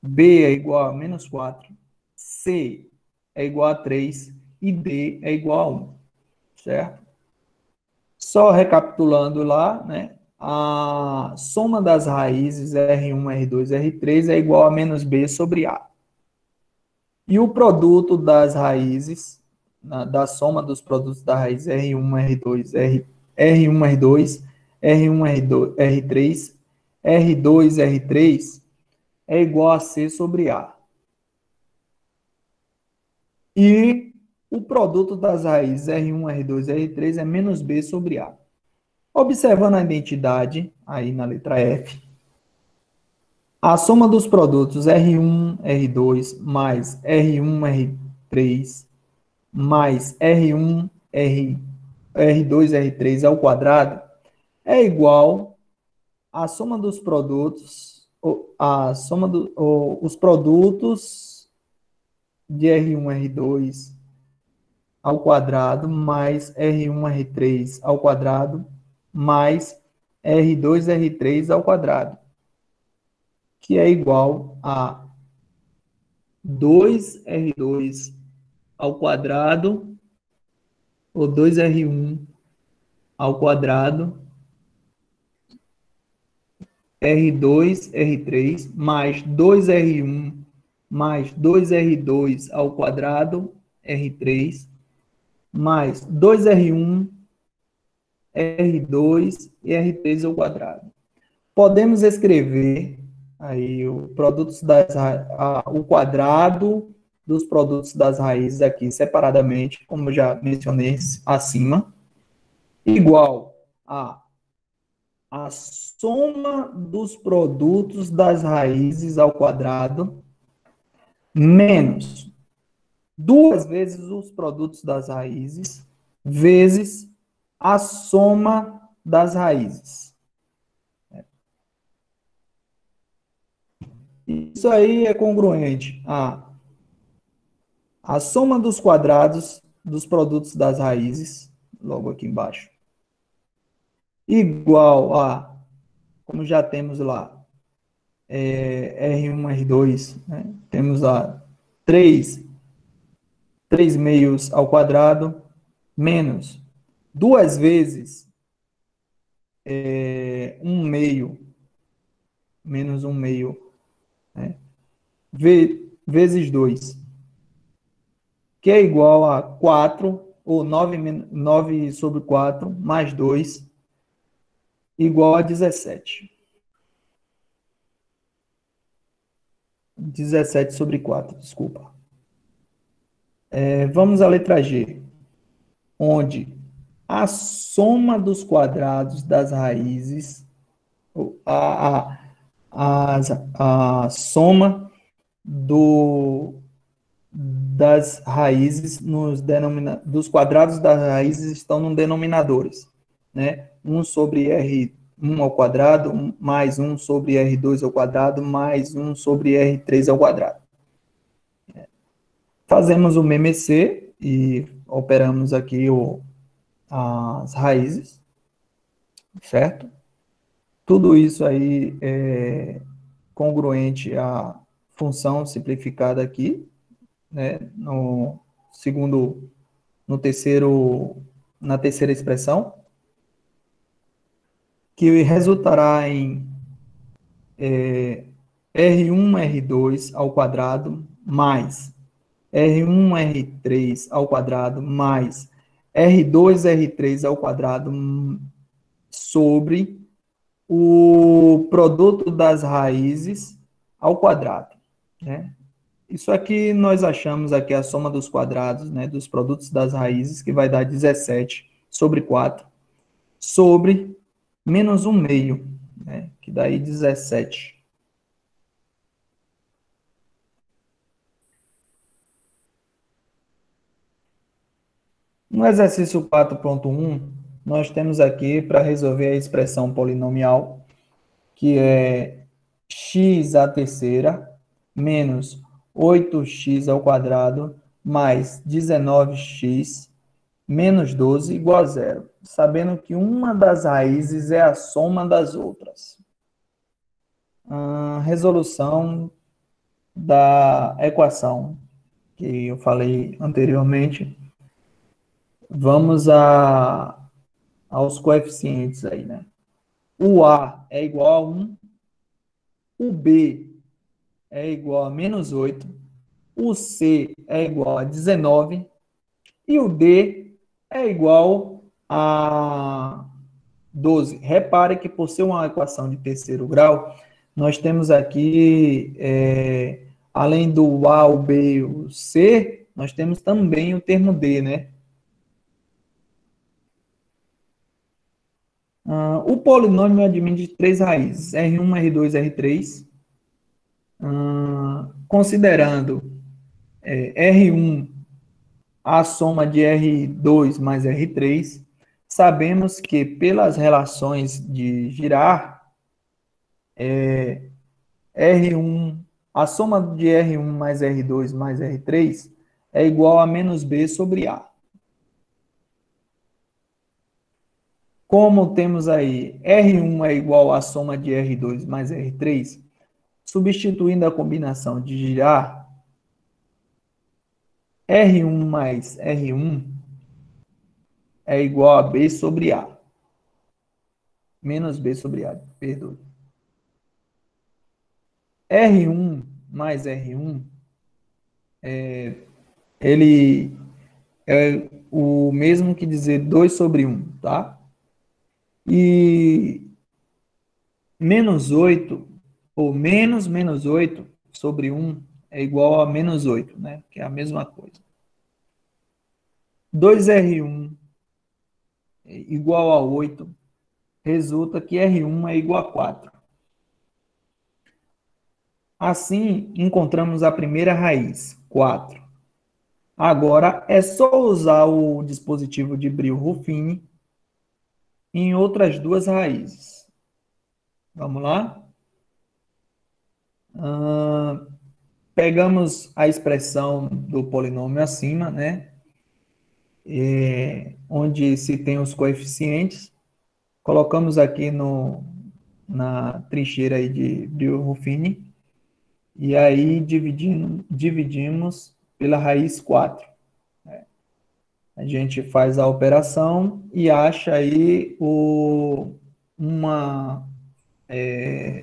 B é igual a menos 4, C é igual a 3 e D é igual a 1, certo? Só recapitulando lá, né? A soma das raízes R1, R2, R3 é igual a menos B sobre A. E o produto das raízes, da soma dos produtos da raiz R1, R2, R1, R2, R1, R3, R2, R3 é igual a C sobre A. E o produto das raízes R1, R2, R3 é menos B sobre A. Observando a identidade, aí na letra F, a soma dos produtos R1, R2 mais R1, R3 mais R1, R2, R3 ao quadrado é igual à soma dos produtos, os produtos de R1, R2 ao quadrado mais R1, R3 ao quadrado mais R2, R3 ao quadrado, que é igual a 2R2 ao quadrado, ou 2R1 ao quadrado, R2, R3, mais 2R1 mais 2R2 ao quadrado, R3, mais 2R1, R2 e R3 ao quadrado. Podemos escrever aí o quadrado dos produtos das raízes aqui separadamente, como já mencionei acima, igual a soma dos produtos das raízes ao quadrado menos 2 vezes os produtos das raízes vezes a soma das raízes. Isso aí é congruente a soma dos quadrados dos produtos das raízes, logo aqui embaixo, igual a, como já temos lá, R1, R2, né? Temos lá 3 meios ao quadrado, menos 2 vezes 1 meio, menos 1 meio, né? Vezes 2, que é igual a 4, ou 9 sobre 4, mais 2, igual a 17. 17 sobre 4, desculpa. Vamos à letra G, onde a soma dos quadrados das raízes, a soma das raízes dos quadrados das raízes estão nos denominadores, né? 1 sobre R1 ao quadrado, mais 1 sobre R2 ao quadrado, mais 1 sobre R3 ao quadrado. Fazemos o MMC e operamos aqui as raízes, certo? Tudo isso aí é congruente à função simplificada aqui, né? Na terceira expressão, que resultará em R1, R2 ao quadrado mais R1, R3 ao quadrado mais R2, R3 ao quadrado sobre o produto das raízes ao quadrado, né? Isso aqui nós achamos aqui a soma dos quadrados, né, dos produtos das raízes, que vai dar 17 sobre 4, sobre menos 1 meio, né, que daí 17. No exercício 4.1, nós temos aqui para resolver a expressão polinomial, que é x à terceira menos 8x ao quadrado mais 19x menos 12 igual a zero, sabendo que uma das raízes é a soma das outras. Resolução da equação que eu falei anteriormente. Vamos aos coeficientes aí, né? O A é igual a 1, o B é igual a menos 8, o C é igual a 19 e o D é igual a 12. Repare que por ser uma equação de terceiro grau, nós temos aqui, além do A, o B e o C, nós temos também o termo D, né? O polinômio admite 3 raízes, R1, R2, R3. Considerando R1 a soma de R2 mais R3, sabemos que pelas relações de Girard, R1, a soma de R1 mais R2 mais R3 é igual a menos B sobre A. Como temos aí R1 é igual à soma de R2 mais R3, substituindo a combinação de Girard, R1 mais R1 é igual a B sobre A. Menos B sobre A, perdoe. R1 mais R1, ele é o mesmo que dizer 2 sobre 1, tá? E menos 8, ou menos 8 sobre 1 é igual a menos 8, né? Que é a mesma coisa. 2R1 é igual a 8, resulta que R1 é igual a 4. Assim, encontramos a primeira raiz, 4. Agora, é só usar o dispositivo de Brio-Ruffini em outras duas raízes. Vamos lá? Pegamos a expressão do polinômio acima, né? Onde se tem os coeficientes. Colocamos aqui na trincheira aí de Brio-Ruffini. E aí dividimos pela raiz 4. A gente faz a operação e acha aí uma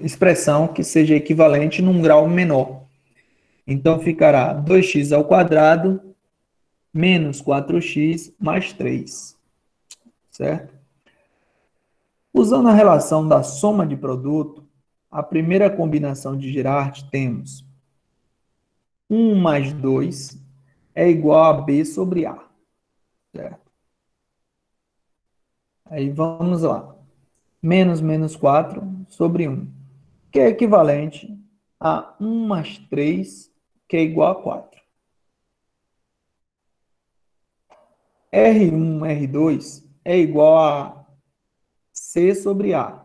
expressão que seja equivalente num grau menor. Então, ficará 2x ao quadrado menos 4x mais 3. Certo? Usando a relação da soma de produto, a primeira combinação de Girard temos 1 mais 2 é igual a B sobre A. Certo? Aí vamos lá. Menos 4 sobre 1, que é equivalente a 1 mais 3, que é igual a 4. R1, R2 é igual a C sobre A.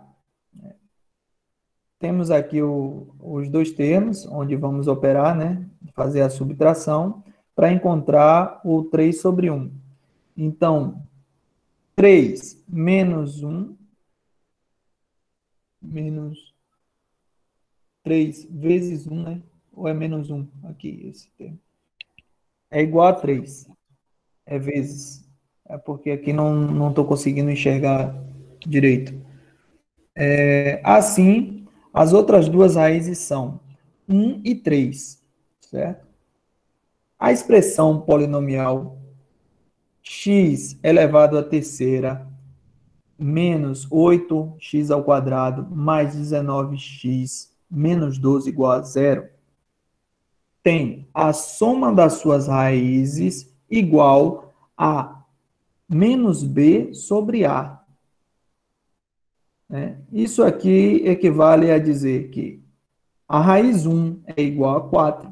Temos aqui os dois termos, onde vamos operar, né? Fazer a subtração, para encontrar o 3 sobre 1. Então, 3 menos 1, menos 3 vezes 1, né? Ou é menos 1? Aqui, esse termo. É igual a 3. É vezes. É porque aqui não estou conseguindo enxergar direito. Assim, as outras duas raízes são 1 e 3, certo? A expressão polinomial x elevado à terceira menos 8x ao quadrado mais 19x menos 12 igual a zero tem a soma das suas raízes igual a menos b sobre a. Isso aqui equivale a dizer que a raiz 1 é igual a 4,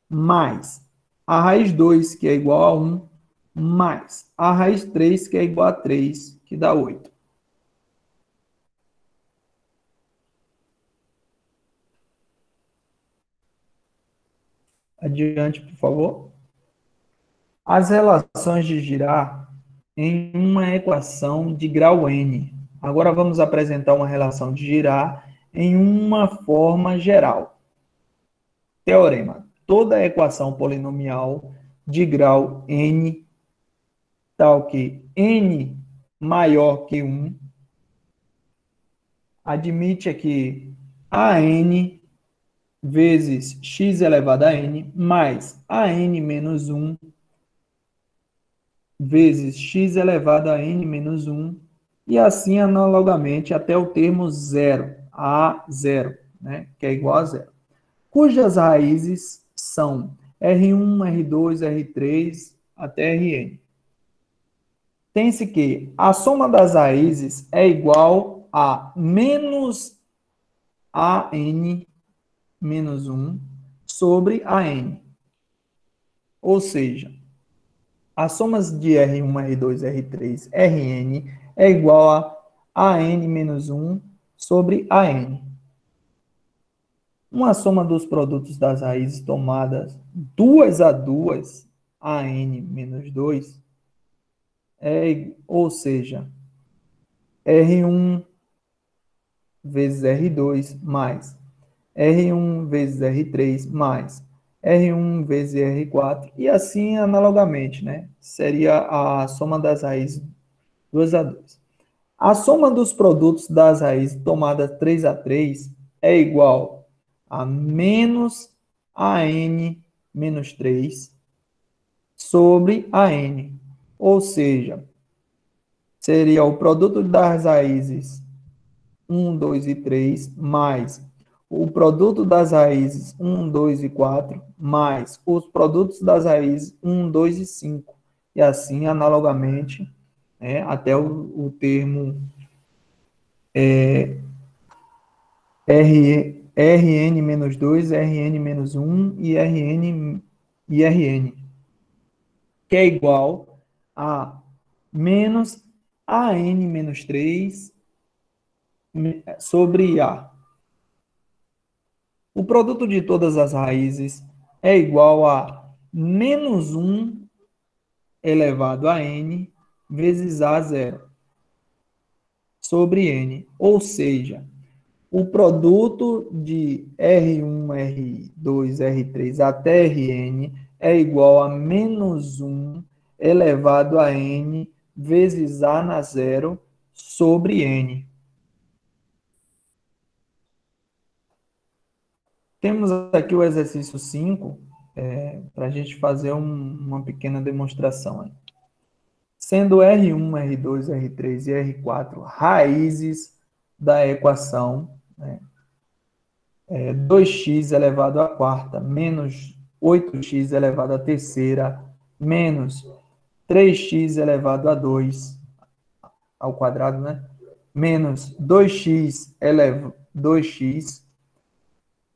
mais a raiz 2, que é igual a 1, mais a raiz 3, que é igual a 3, que dá 8. Adiante, por favor. As relações de Girard em uma equação de grau n. Agora vamos apresentar uma relação de Girard em uma forma geral. Teorema. Toda equação polinomial de grau n, tal que n maior que 1, admite que an vezes x elevado a n mais an menos 1 vezes x elevado a n menos 1, e assim analogamente até o termo zero, a zero, né, que é igual a zero, cujas raízes são R1, R2, R3 até Rn. Tem-se que a soma das raízes é igual a menos an menos 1 sobre an. Ou seja, as somas de R1, R2, R3, Rn é igual a an menos 1 sobre an. Uma soma dos produtos das raízes tomadas 2 a 2, an menos 2, ou seja, R1 vezes R2 mais R1 vezes R3 mais R1 vezes R4, e assim analogamente, né? Seria a soma das raízes 2 a 2. A soma dos produtos das raízes tomadas 3 a 3 é igual a menos an menos 3 sobre an. Ou seja, seria o produto das raízes 1, 2 e 3 mais o produto das raízes 1, 2 e 4 mais os produtos das raízes 1, 2 e 5. E assim, analogamente, até o termo Rn menos 2, Rn menos 1 e Rn, que é igual a menos an menos 3 sobre a. O produto de todas as raízes é igual a menos 1 elevado a n vezes a zero sobre n. Ou seja, o produto de R1, R2, R3 até Rn é igual a menos 1 elevado a n vezes a na zero sobre n. Temos aqui o exercício 5, para a gente fazer uma pequena demonstração aí. Sendo R1, R2, R3 e R4 raízes da equação, 2x elevado à quarta menos 8x elevado à terceira menos 3x elevado a 2 ao quadrado, né? Menos 2x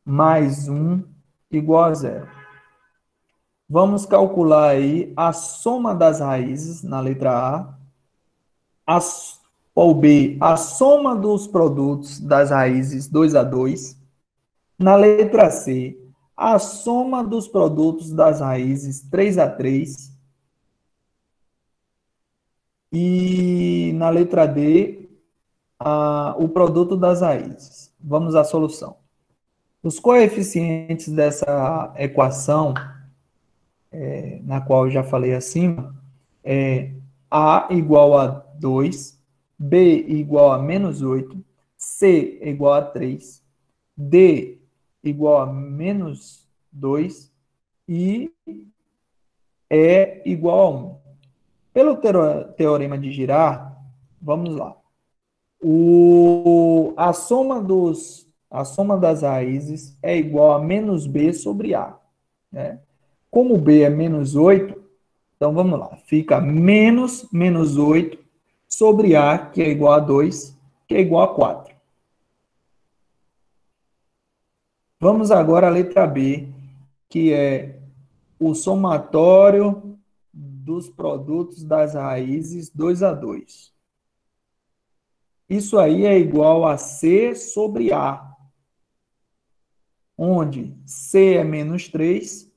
mais 1 igual a zero. Vamos calcular aí a soma das raízes na letra A, ou B, a soma dos produtos das raízes 2 a 2. Na letra C, a soma dos produtos das raízes 3 a 3. E na letra D, o produto das raízes. Vamos à solução. Os coeficientes dessa equação, na qual eu já falei acima, é A igual a 2, B igual a menos 8, C igual a 3, D igual a menos 2 e E igual a 1. Pelo teorema de Girard, vamos lá. A soma das raízes é igual a menos B sobre A. Né? Como B é menos 8, então vamos lá. Fica menos 8 sobre A, que é igual a 2, que é igual a 4. Vamos agora à letra B, que é o somatório dos produtos das raízes 2 a 2. Isso aí é igual a C sobre A, onde C é menos 3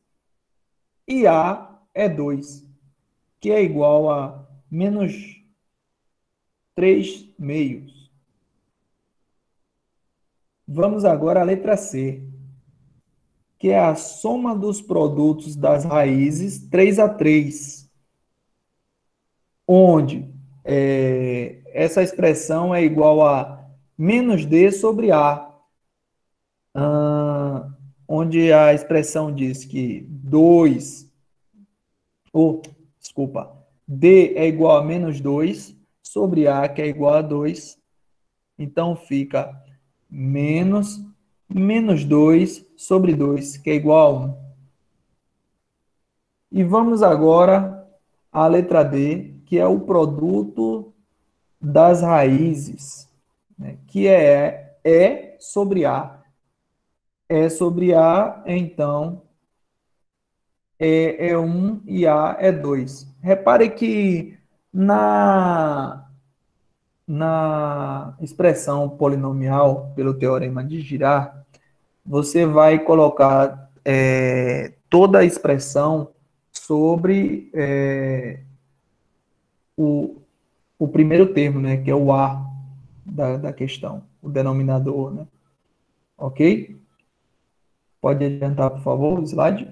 e A é 2, que é igual a menos 3 meios. Vamos agora à letra C, que é a soma dos produtos das raízes 3 a 3, onde essa expressão é igual a menos D sobre A, onde a expressão diz que D é igual a menos 2 sobre A, que é igual a 2. Então, fica menos 2 sobre 2, que é igual a 1. E vamos agora à letra D, que é o produto das raízes, né? Que é E sobre A. E sobre A, então, E é 1 e A é 2. Repare que na expressão polinomial, pelo teorema de Girard, você vai colocar toda a expressão sobre o primeiro termo, né, que é o A da questão, o denominador, né? Ok? Pode adiantar, por favor, o slide.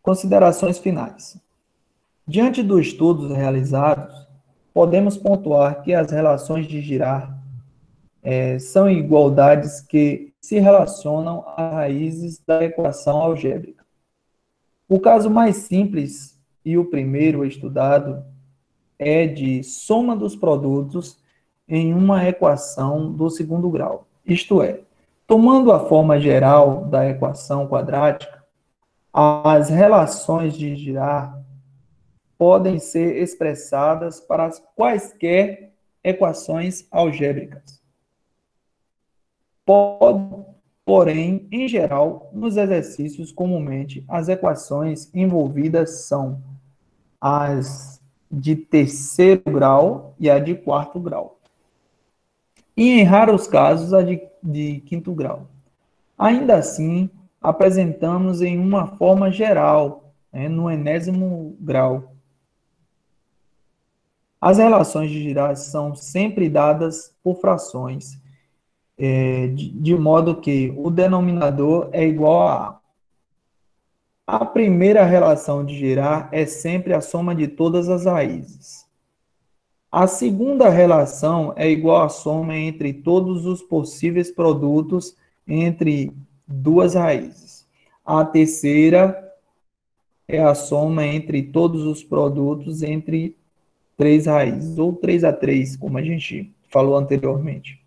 Considerações finais. Diante dos estudos realizados, podemos pontuar que as relações de Girard são igualdades que se relacionam a raízes da equação algébrica. O caso mais simples e o primeiro estudado é de soma dos produtos em uma equação do segundo grau. Isto é, tomando a forma geral da equação quadrática, as relações de Girard podem ser expressadas para quaisquer equações algébricas. Porém, em geral, nos exercícios, comumente, as equações envolvidas são as de terceiro grau e a de quarto grau. E, em raros casos, a de quinto grau. Ainda assim, apresentamos em uma forma geral, no enésimo grau. As relações de Girard são sempre dadas por frações, de modo que o denominador é igual a A. A primeira relação de Girard é sempre a soma de todas as raízes. A segunda relação é igual à soma entre todos os possíveis produtos entre duas raízes. A terceira é a soma entre todos os produtos entre três raízes, ou 3 a 3, como a gente falou anteriormente.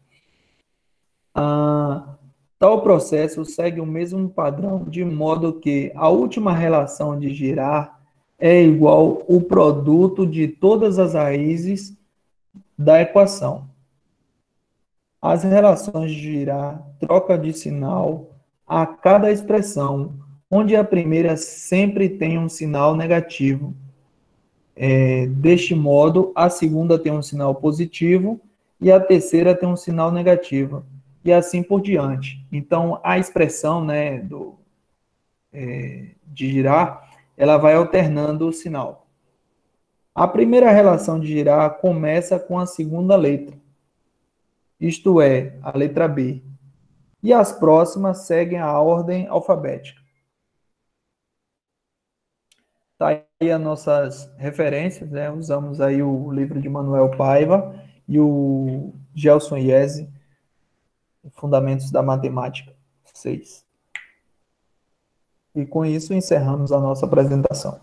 Tal processo segue o mesmo padrão, de modo que a última relação de Girard é igual ao produto de todas as raízes da equação. As relações de Girard trocam de sinal a cada expressão, onde a primeira sempre tem um sinal negativo. Deste modo, a segunda tem um sinal positivo e a terceira tem um sinal negativo, e assim por diante. Então, a expressão, né, de girar, ela vai alternando o sinal. A primeira relação de girar começa com a segunda letra, isto é, a letra B, e as próximas seguem a ordem alfabética. Tá aí as nossas referências, né? Usamos aí o livro de Manuel Paiva e o Gelson Iese, Fundamentos da Matemática 6. E com isso encerramos a nossa apresentação.